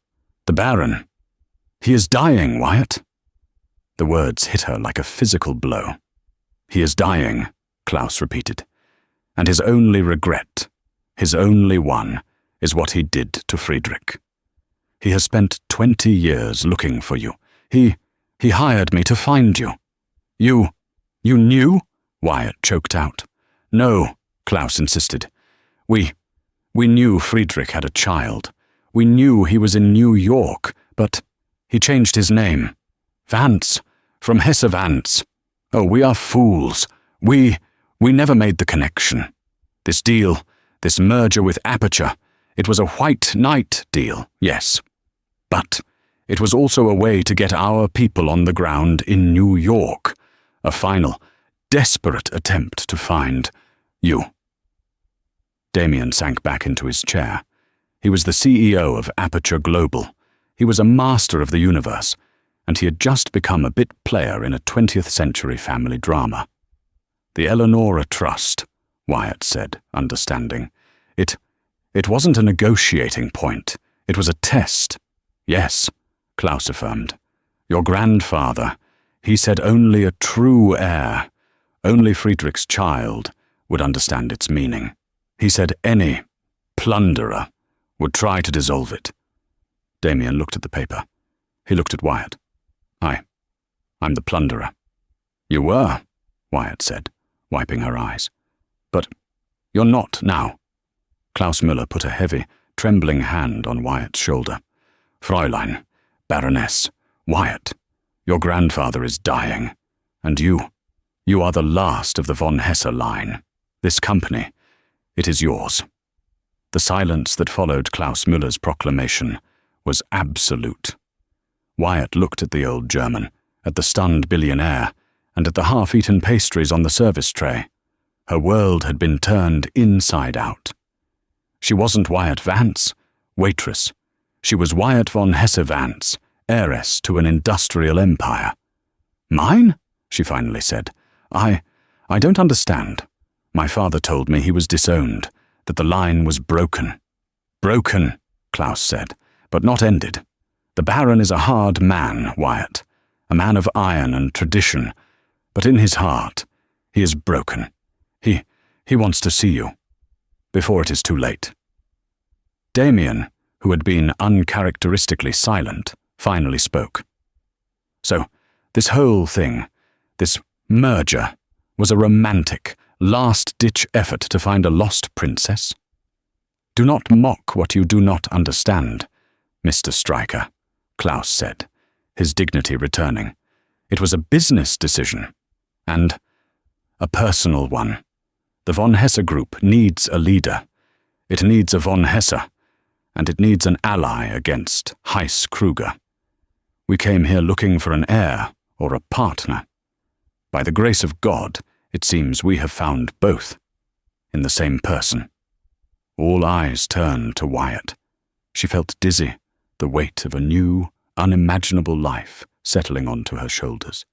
the Baron. He is dying, Wyatt. The words hit her like a physical blow. He is dying, Klaus repeated. And his only regret, his only one, is what he did to Friedrich. He has spent 20 years looking for you. He hired me to find you. You knew? Wyatt choked out. No, Klaus insisted. We knew Friedrich had a child. We knew he was in New York, but he changed his name. Vance, from Hesse Vance. Oh, we are fools. We never made the connection. This deal, this merger with Aperture, it was a white knight deal, yes. But it was also a way to get our people on the ground in New York. A final, desperate attempt to find you. Damien sank back into his chair. He was the CEO of Aperture Global. He was a master of the universe, and he had just become a bit player in a 20th century family drama. The Eleonora Trust, Wyatt said, understanding. It wasn't a negotiating point. It was a test. Yes, Klaus affirmed. Your grandfather, he said only a true heir, only Friedrich's child, would understand its meaning. He said any plunderer would try to dissolve it. Damien looked at the paper. He looked at Wyatt. I'm the plunderer. You were, Wyatt said, wiping her eyes. But you're not now. Klaus Müller put a heavy, trembling hand on Wyatt's shoulder. Fräulein, Baroness, Wyatt, your grandfather is dying, and you are the last of the von Hesse line. This company, it is yours. The silence that followed Klaus Müller's proclamation was absolute. Wyatt looked at the old German, at the stunned billionaire, and at the half-eaten pastries on the service tray. Her world had been turned inside out. She wasn't Wyatt Vance, waitress. She was Wyatt von Hesse Vance, heiress to an industrial empire. Mine? She finally said. I don't understand. My father told me he was disowned, that the line was broken. Broken, Klaus said, but not ended. The Baron is a hard man, Wyatt, a man of iron and tradition, but in his heart, he is broken. He wants to see you, before it is too late. Damien, who had been uncharacteristically silent, finally spoke. So, this whole thing, this merger, was a romantic, last-ditch effort to find a lost princess? Do not mock what you do not understand, Mr. Stryker, Klaus said, his dignity returning. It was a business decision, and a personal one. The von Hesse Group needs a leader. It needs a von Hesse, and it needs an ally against Heiss Kruger. We came here looking for an heir or a partner. By the grace of God, it seems we have found both, in the same person. All eyes turned to Wyatt. She felt dizzy, the weight of a new, unimaginable life settling onto her shoulders.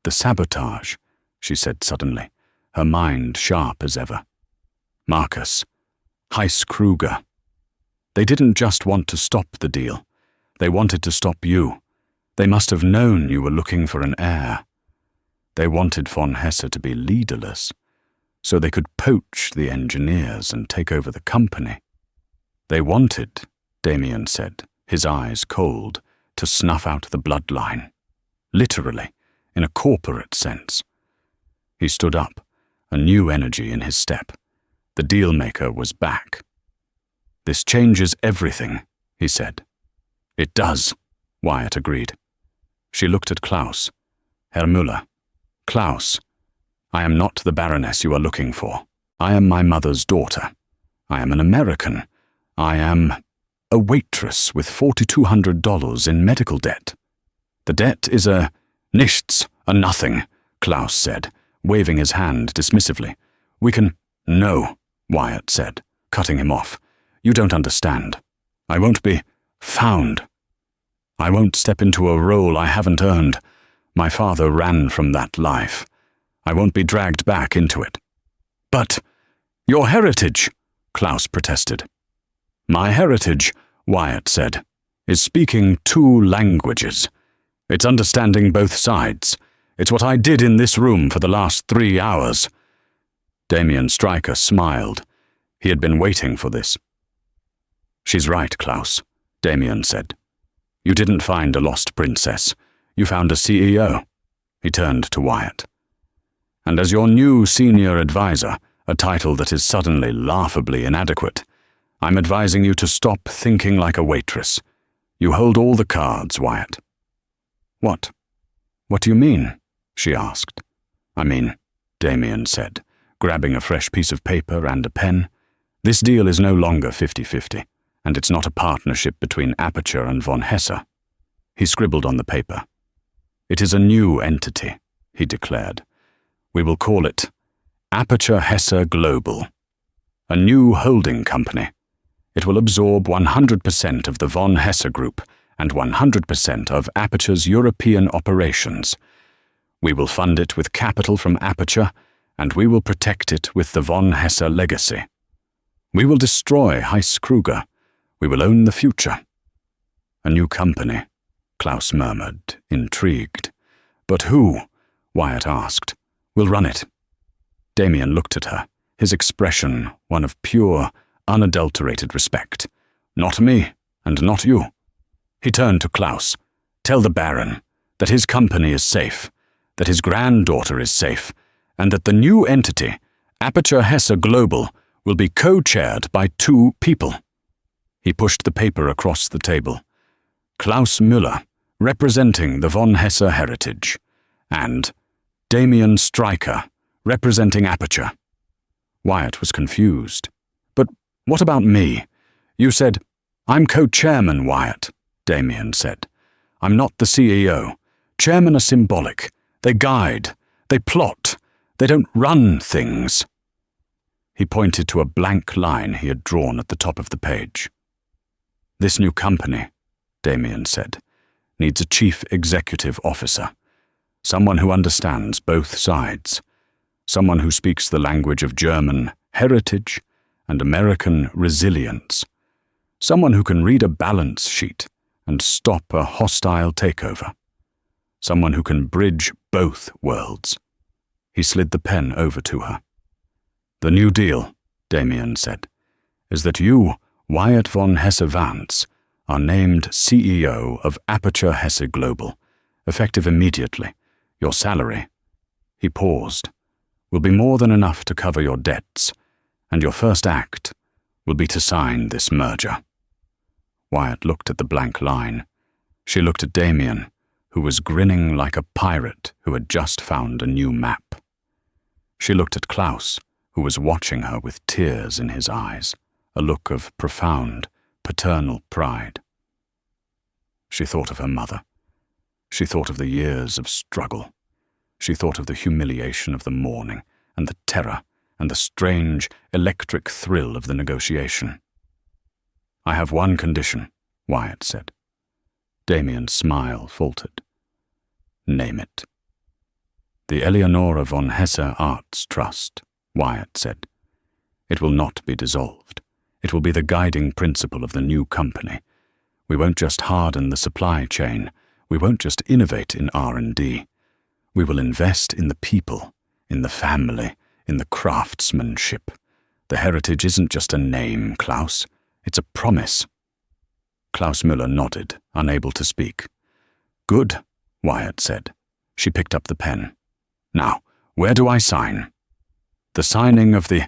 The sabotage, she said suddenly, her mind sharp as ever. Marcus, Heiss Kruger. They didn't just want to stop the deal. They wanted to stop you. They must have known you were looking for an heir. They wanted von Hesse to be leaderless, so they could poach the engineers and take over the company. They wanted, Damien said, his eyes cold, to snuff out the bloodline. Literally, in a corporate sense. He stood up, a new energy in his step. The deal-maker was back. This changes everything, he said. It does, Wyatt agreed. She looked at Klaus. Herr Müller. Klaus, I am not the Baroness you are looking for. I am my mother's daughter. I am an American. I am a waitress with $4,200 in medical debt. The debt is a nichts, a nothing, Klaus said, waving his hand dismissively. We can— No, Wyatt said, cutting him off. You don't understand. I won't be found. I won't step into a role I haven't earned. My father ran from that life. I won't be dragged back into it. But your heritage, Klaus protested. My heritage, Wyatt said, is speaking 2 languages. It's understanding both sides. It's what I did in this room for the last 3 hours. Damien Stryker smiled. He had been waiting for this. She's right, Klaus, Damien said. You didn't find a lost princess. You found a CEO. He turned to Wyatt. And as your new senior advisor, a title that is suddenly laughably inadequate, I'm advising you to stop thinking like a waitress. You hold all the cards, Wyatt. What? What do you mean? She asked. I mean, Damien said, grabbing a fresh piece of paper and a pen. This deal is no longer 50-50, and it's not a partnership between Aperture and von Hesse. He scribbled on the paper. It is a new entity, he declared. We will call it Aperture Hesse Global, a new holding company. It will absorb 100% of the von Hesse Group and 100% of Aperture's European operations. We will fund it with capital from Aperture, and we will protect it with the von Hesse legacy. We will destroy Heiss-Kruger. We will own the future. A new company, Klaus murmured, intrigued. But who, Wyatt asked, will run it? Damien looked at her, his expression one of pure, unadulterated respect. Not me, and not you. He turned to Klaus. Tell the Baron that his company is safe, that his granddaughter is safe, and that the new entity, Aperture Hesse Global, will be co-chaired by 2 people. He pushed the paper across the table. Klaus Müller, representing the von Hesse heritage, and Damien Stryker, representing Aperture. Wyatt was confused. But what about me? You said, I'm co-chairman, Wyatt, Damien said. I'm not the CEO. Chairmen are symbolic. They guide. They plot. They don't run things. He pointed to a blank line he had drawn at the top of the page. This new company, Damien said, needs a chief executive officer. Someone who understands both sides. Someone who speaks the language of German heritage and American resilience. Someone who can read a balance sheet and stop a hostile takeover. Someone who can bridge both worlds. He slid the pen over to her. The new deal, Damien said, is that you, Wyatt von Hesse-Vance, are named CEO of Aperture Hesse Global, effective immediately. Your salary, he paused, will be more than enough to cover your debts, and your first act will be to sign this merger. Wyatt looked at the blank line. She looked at Damien, who was grinning like a pirate who had just found a new map. She looked at Klaus, who was watching her with tears in his eyes, a look of profound, paternal pride. She thought of her mother. She thought of the years of struggle. She thought of the humiliation of the morning, and the terror, and the strange, electric thrill of the negotiation. I have one condition, Wyatt said. Damien's smile faltered. Name it. The Eleonora von Hesse Arts Trust, Wyatt said. It will not be dissolved. It will be the guiding principle of the new company. We won't just harden the supply chain. We won't just innovate in R&D. We will invest in the people, in the family, in the craftsmanship. The heritage isn't just a name, Klaus. It's a promise. Klaus Müller nodded, unable to speak. Good, Wyatt said. She picked up the pen. Now, where do I sign? The signing of the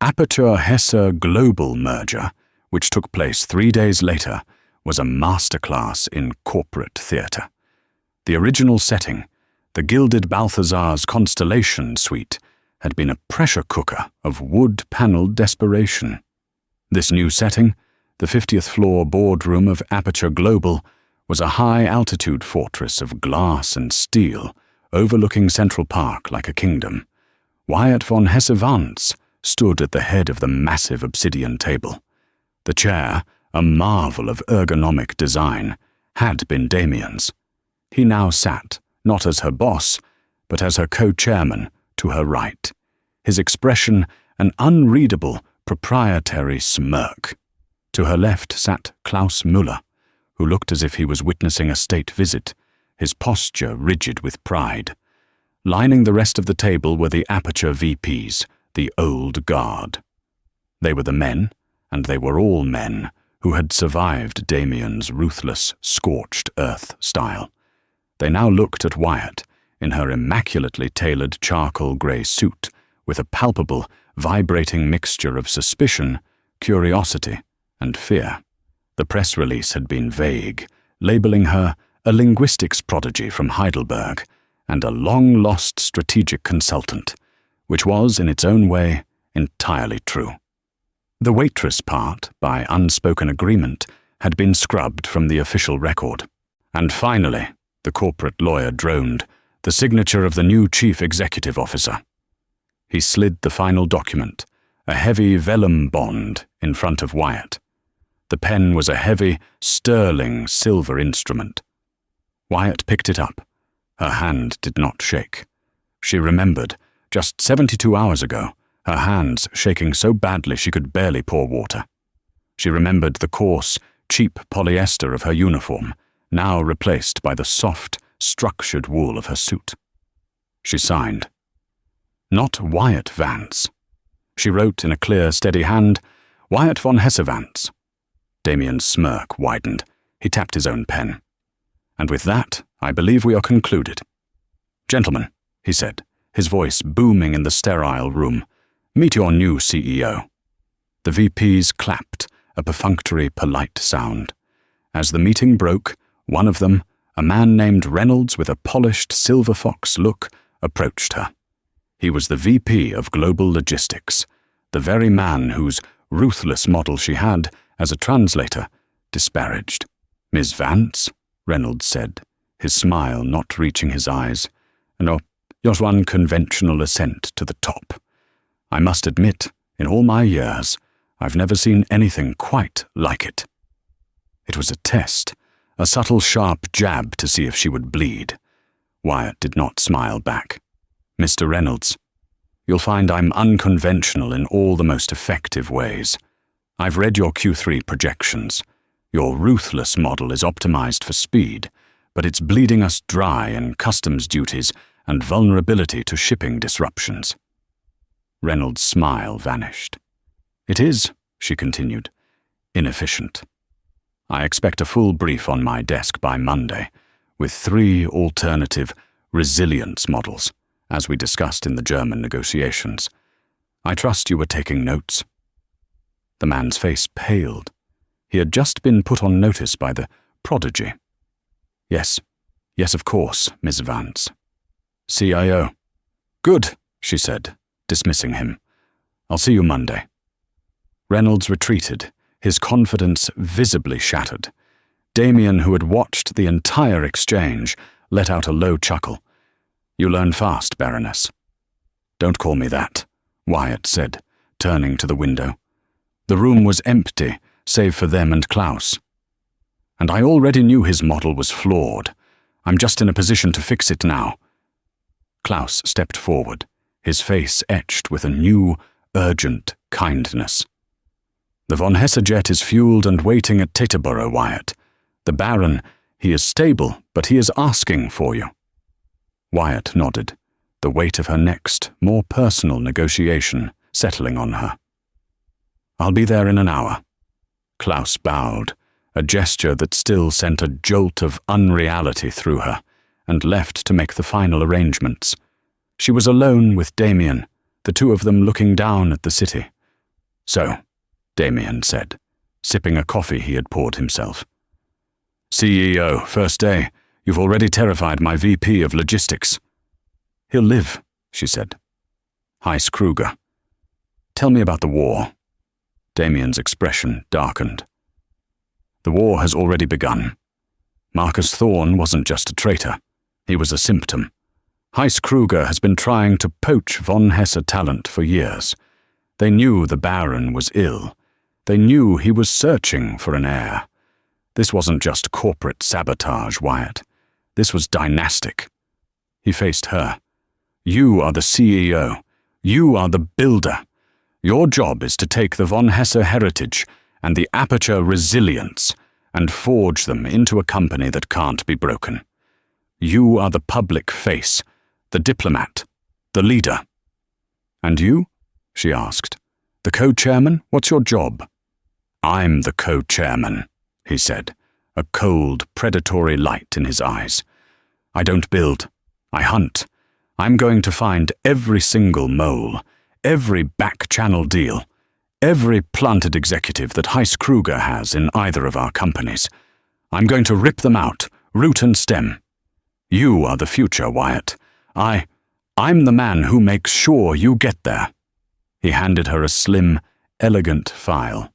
Aperture Hesse Global merger, which took place 3 days later, was a masterclass in corporate theatre. The original setting, the gilded Balthazar's Constellation Suite, had been a pressure cooker of wood-panelled desperation. This new setting, the 50th floor boardroom of Aperture Global, was a high-altitude fortress of glass and steel, overlooking Central Park like a kingdom. Wyatt von Hesse-Vance stood at the head of the massive obsidian table. The chair, a marvel of ergonomic design, had been Damien's. He now sat, not as her boss, but as her co-chairman, to her right, his expression an unreadable, proprietary smirk. To her left sat Klaus Müller, who looked as if he was witnessing a state visit, his posture rigid with pride. Lining the rest of the table were the Aperture VPs, the old guard. They were the men, and they were all men, who had survived Damien's ruthless, scorched earth style. They now looked at Wyatt, in her immaculately tailored charcoal grey suit, with a palpable, vibrating mixture of suspicion, curiosity, and fear. The press release had been vague, labeling her a linguistics prodigy from Heidelberg and a long-lost strategic consultant, which was, in its own way, entirely true. The waitress part, by unspoken agreement, had been scrubbed from the official record. And finally, the corporate lawyer droned, the signature of the new chief executive officer. He slid the final document, a heavy vellum bond, in front of Wyatt. The pen was a heavy, sterling silver instrument. Wyatt picked it up. Her hand did not shake. She remembered, just 72 hours ago, her hands shaking so badly she could barely pour water. She remembered the coarse, cheap polyester of her uniform, now replaced by the soft, structured wool of her suit. She signed. Not Wyatt Vance. She wrote in a clear, steady hand, Wyatt von Hesse-Vance. Damien's smirk widened. He tapped his own pen. And with that, I believe we are concluded. Gentlemen, he said, his voice booming in the sterile room, meet your new CEO. The VPs clapped, a perfunctory, polite sound. As the meeting broke, one of them, a man named Reynolds with a polished silver fox look, approached her. He was the VP of Global Logistics, the very man whose ruthless model she had, as a translator, disparaged. Miss Vance, Reynolds said, his smile not reaching his eyes. No, just one conventional ascent to the top. I must admit, in all my years, I've never seen anything quite like it. It was a test, a subtle sharp jab to see if she would bleed. Wyatt did not smile back. Mr. Reynolds, you'll find I'm unconventional in all the most effective ways. I've read your Q3 projections. Your ruthless model is optimized for speed, but it's bleeding us dry in customs duties and vulnerability to shipping disruptions. Reynolds' smile vanished. It is, she continued, inefficient. I expect a full brief on my desk by Monday, with 3 alternative resilience models, as we discussed in the German negotiations. I trust you were taking notes. The man's face paled. He had just been put on notice by the prodigy. Yes, of course, Miss Vance. CIO. Good, she said, dismissing him. I'll see you Monday. Reynolds retreated, his confidence visibly shattered. Damien, who had watched the entire exchange, let out a low chuckle. You learn fast, Baroness. Don't call me that, Wyatt said, turning to the window. The room was empty, save for them and Klaus. And I already knew his model was flawed. I'm just in a position to fix it now. Klaus stepped forward, his face etched with a new, urgent kindness. The von Hesse jet is fueled and waiting at Teterboro, Wyatt. The Baron, he is stable, but he is asking for you. Wyatt nodded, the weight of her next, more personal negotiation settling on her. I'll be there in an hour. Klaus bowed, a gesture that still sent a jolt of unreality through her, and left to make the final arrangements. She was alone with Damien, the two of them looking down at the city. So, Damien said, sipping a coffee he had poured himself. CEO, first day. You've already terrified my VP of logistics. He'll live, she said. Heiss Kruger. Tell me about the war. Damien's expression darkened. The war has already begun. Marcus Thorne wasn't just a traitor. He was a symptom. Heiss Kruger has been trying to poach von Hesse talent for years. They knew the Baron was ill, They knew he was searching for an heir. This wasn't just corporate sabotage, Wyatt. This was dynastic. He faced her. You are the CEO. You are the builder. Your job is to take the von Hesse heritage and the Aperture resilience and forge them into a company that can't be broken. You are the public face, the diplomat, the leader. And you? She asked. The co-chairman? What's your job? I'm the co-chairman, he said, a cold, predatory light in his eyes. I don't build. I hunt. I'm going to find every single mole, every back-channel deal, every planted executive that Heiss Kruger has in either of our companies. I'm going to rip them out, root and stem. You are the future, Wyatt. I'm the man who makes sure you get there. He handed her a slim, elegant file.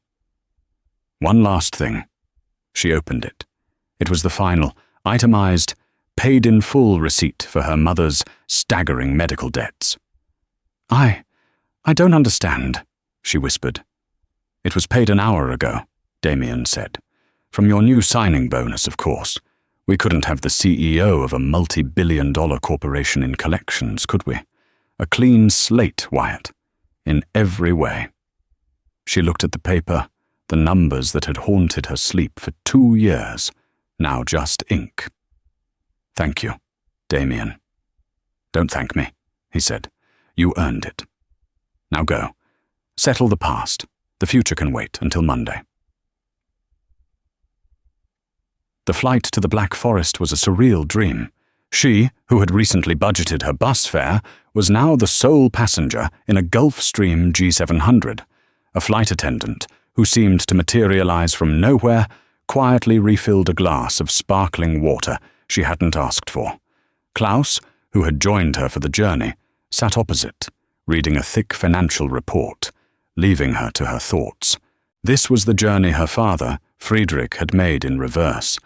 One last thing. She opened it. It was the final, itemized, paid-in-full receipt for her mother's staggering medical debts. I don't understand, she whispered. It was paid an hour ago, Damien said. From your new signing bonus, of course. We couldn't have the CEO of a multi-billion-dollar corporation in collections, could we? A clean slate, Wyatt, in every way. She looked at the paper, the numbers that had haunted her sleep for 2 years, now just ink. Thank you, Damien. Don't thank me, he said. You earned it. Now go. Settle the past. The future can wait until Monday. The flight to the Black Forest was a surreal dream. She, who had recently budgeted her bus fare, was now the sole passenger in a Gulfstream G700. A flight attendant, who seemed to materialize from nowhere, quietly refilled a glass of sparkling water she hadn't asked for. Klaus, who had joined her for the journey, sat opposite, reading a thick financial report, leaving her to her thoughts. This was the journey her father, Friedrich, had made in reverse,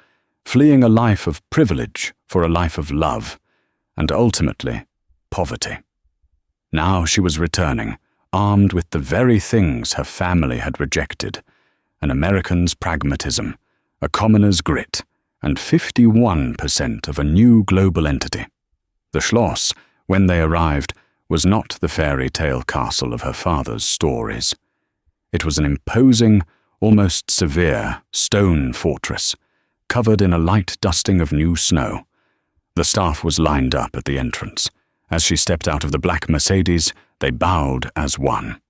fleeing a life of privilege for a life of love, and ultimately, poverty. Now she was returning, armed with the very things her family had rejected: an American's pragmatism, a commoner's grit, and 51% of a new global entity. The Schloss, when they arrived, was not the fairy tale castle of her father's stories. It was an imposing, almost severe, stone fortress, covered in a light dusting of new snow. The staff was lined up at the entrance. As she stepped out of the black Mercedes, they bowed as one.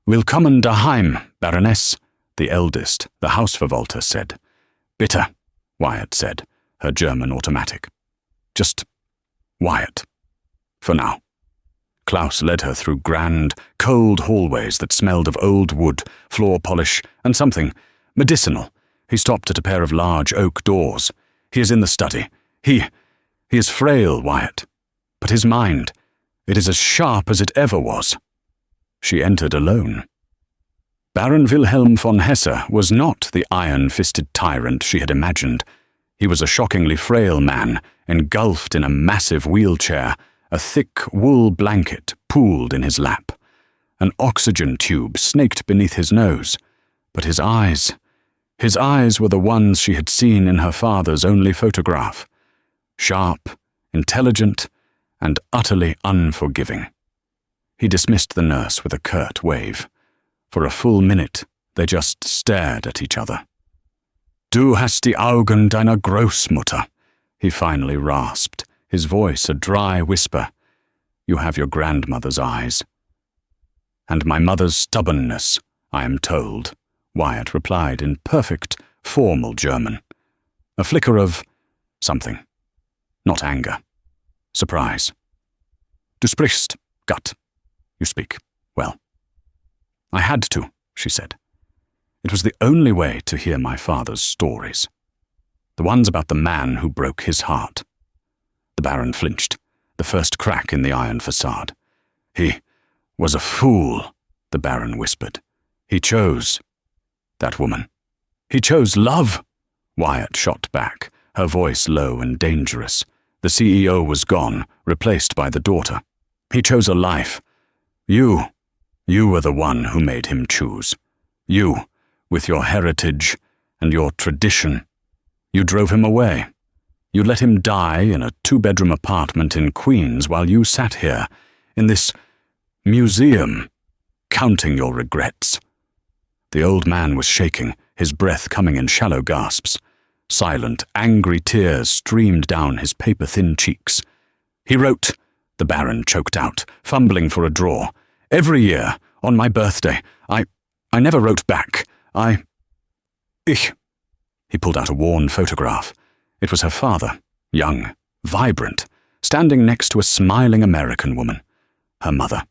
"Willkommen daheim, Baroness," the eldest, the Hausverwalter, said. "Bitte," Wyatt said, her German automatic. "Just Wyatt. For now." Klaus led her through grand, cold hallways that smelled of old wood, floor polish, and something medicinal. He stopped at a pair of large oak doors. "He is in the study. He is frail, Wyatt. But his mind, it is as sharp as it ever was." She entered alone. Baron Wilhelm von Hesse was not the iron-fisted tyrant she had imagined. He was a shockingly frail man, engulfed in a massive wheelchair, a thick wool blanket pooled in his lap. An oxygen tube snaked beneath his nose. But his eyes were the ones she had seen in her father's only photograph. Sharp, intelligent, and utterly unforgiving. He dismissed the nurse with a curt wave. For a full minute, they just stared at each other. "Du hast die Augen deiner Großmutter," he finally rasped, his voice a dry whisper. "You have your grandmother's eyes." "And my mother's stubbornness, I am told," Wyatt replied in perfect, formal German. A flicker of something. Not anger. Surprise. "Du sprichst, Gott." You speak. Well. "I had to," she said. "It was the only way to hear my father's stories. The ones about the man who broke his heart." The Baron flinched, the first crack in the iron facade. "He was a fool," the Baron whispered. "He chose that woman. He chose love," Wyatt shot back, her voice low and dangerous. The CEO was gone, replaced by the daughter. "He chose a life. You were the one who made him choose. You, with your heritage and your tradition. You drove him away. You let him die in a 2-bedroom apartment in Queens while you sat here, in this museum, counting your regrets. The old man was shaking, his breath coming in shallow gasps. Silent, angry tears streamed down his paper-thin cheeks. He wrote, the Baron choked out, fumbling for a drawer. Every year, on my birthday, I never wrote back. He pulled out a worn photograph. It was her father, young, vibrant, standing next to a smiling American woman. Her mother.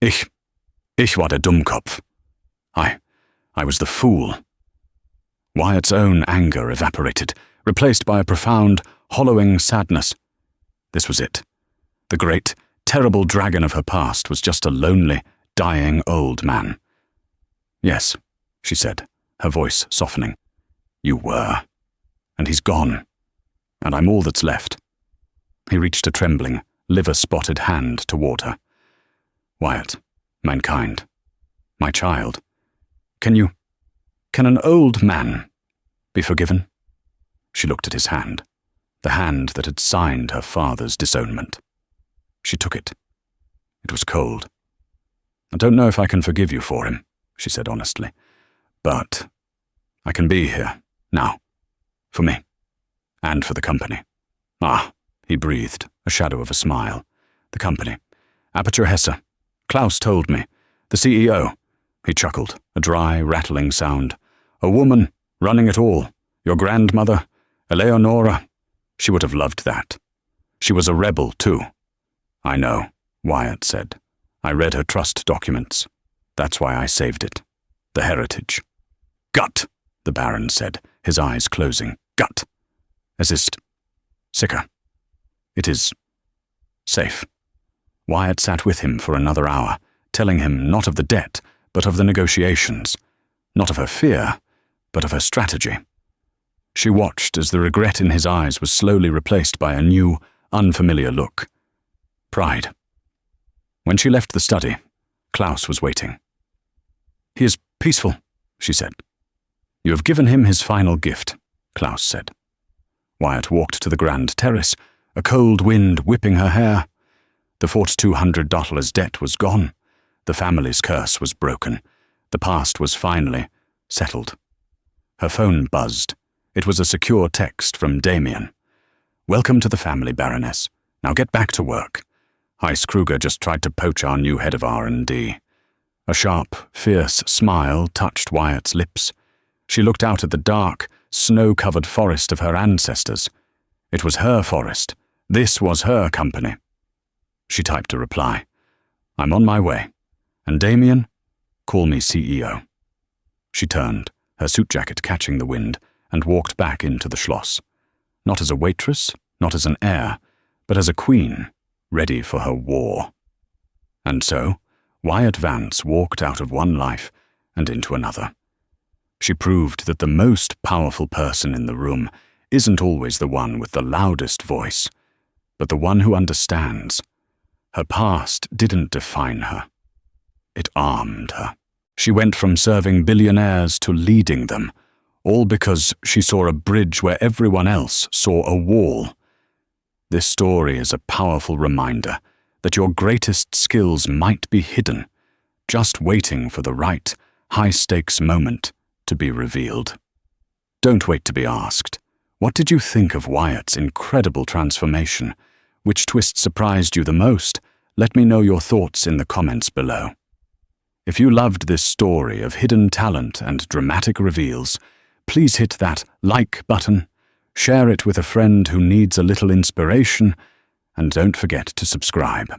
Ich war der Dummkopf. I was the fool. Wyatt's own anger evaporated, replaced by a profound, hollowing sadness. This was it. The great, terrible dragon of her past was just a lonely, dying old man. Yes, she said, her voice softening. You were. And he's gone. And I'm all that's left. He reached a trembling, liver-spotted hand toward her. Wyatt, mankind, my child, can an old man be forgiven? She looked at his hand, the hand that had signed her father's disownment. She took it. It was cold. I don't know if I can forgive you for him, she said honestly, but I can be here, now, for me, and for the company. He breathed, a shadow of a smile. The company. Aperture Hesse. Klaus told me. The CEO. He chuckled, a dry, rattling sound. A woman, running it all. Your grandmother, Eleonora. She would have loved that. She was a rebel, too. I know, Wyatt said. I read her trust documents. That's why I saved it. The heritage. Gut, the Baron said, his eyes closing. Gut. Es ist sicher. It is safe. Wyatt sat with him for another hour, telling him not of the debt, but of the negotiations. Not of her fear, but of her strategy. She watched as the regret in his eyes was slowly replaced by a new, unfamiliar look. Pride. When she left the study, Klaus was waiting. He is peaceful, she said. You have given him his final gift, Klaus said. Wyatt walked to the grand terrace, a cold wind whipping her hair. The $4,200 debt was gone. The family's curse was broken. The past was finally settled. Her phone buzzed. It was a secure text from Damien. Welcome to the family, Baroness. Now get back to work. Heiss Kruger just tried to poach our new head of R&D. A sharp, fierce smile touched Wyatt's lips. She looked out at the dark, snow-covered forest of her ancestors. It was her forest. This was her company. She typed a reply. I'm on my way. And Damien, call me CEO. She turned, her suit jacket catching the wind, and walked back into the Schloss. Not as a waitress, not as an heir, but as a queen, ready for her war. And so, Wyatt Vance walked out of one life and into another. She proved that the most powerful person in the room isn't always the one with the loudest voice, but the one who understands. Her past didn't define her. It armed her. She went from serving billionaires to leading them, all because she saw a bridge where everyone else saw a wall. This story is a powerful reminder that your greatest skills might be hidden, just waiting for the right, high-stakes moment to be revealed. Don't wait to be asked. What did you think of Wyatt's incredible transformation? Which twist surprised you the most? Let me know your thoughts in the comments below. If you loved this story of hidden talent and dramatic reveals, please hit that like button, share it with a friend who needs a little inspiration, and don't forget to subscribe.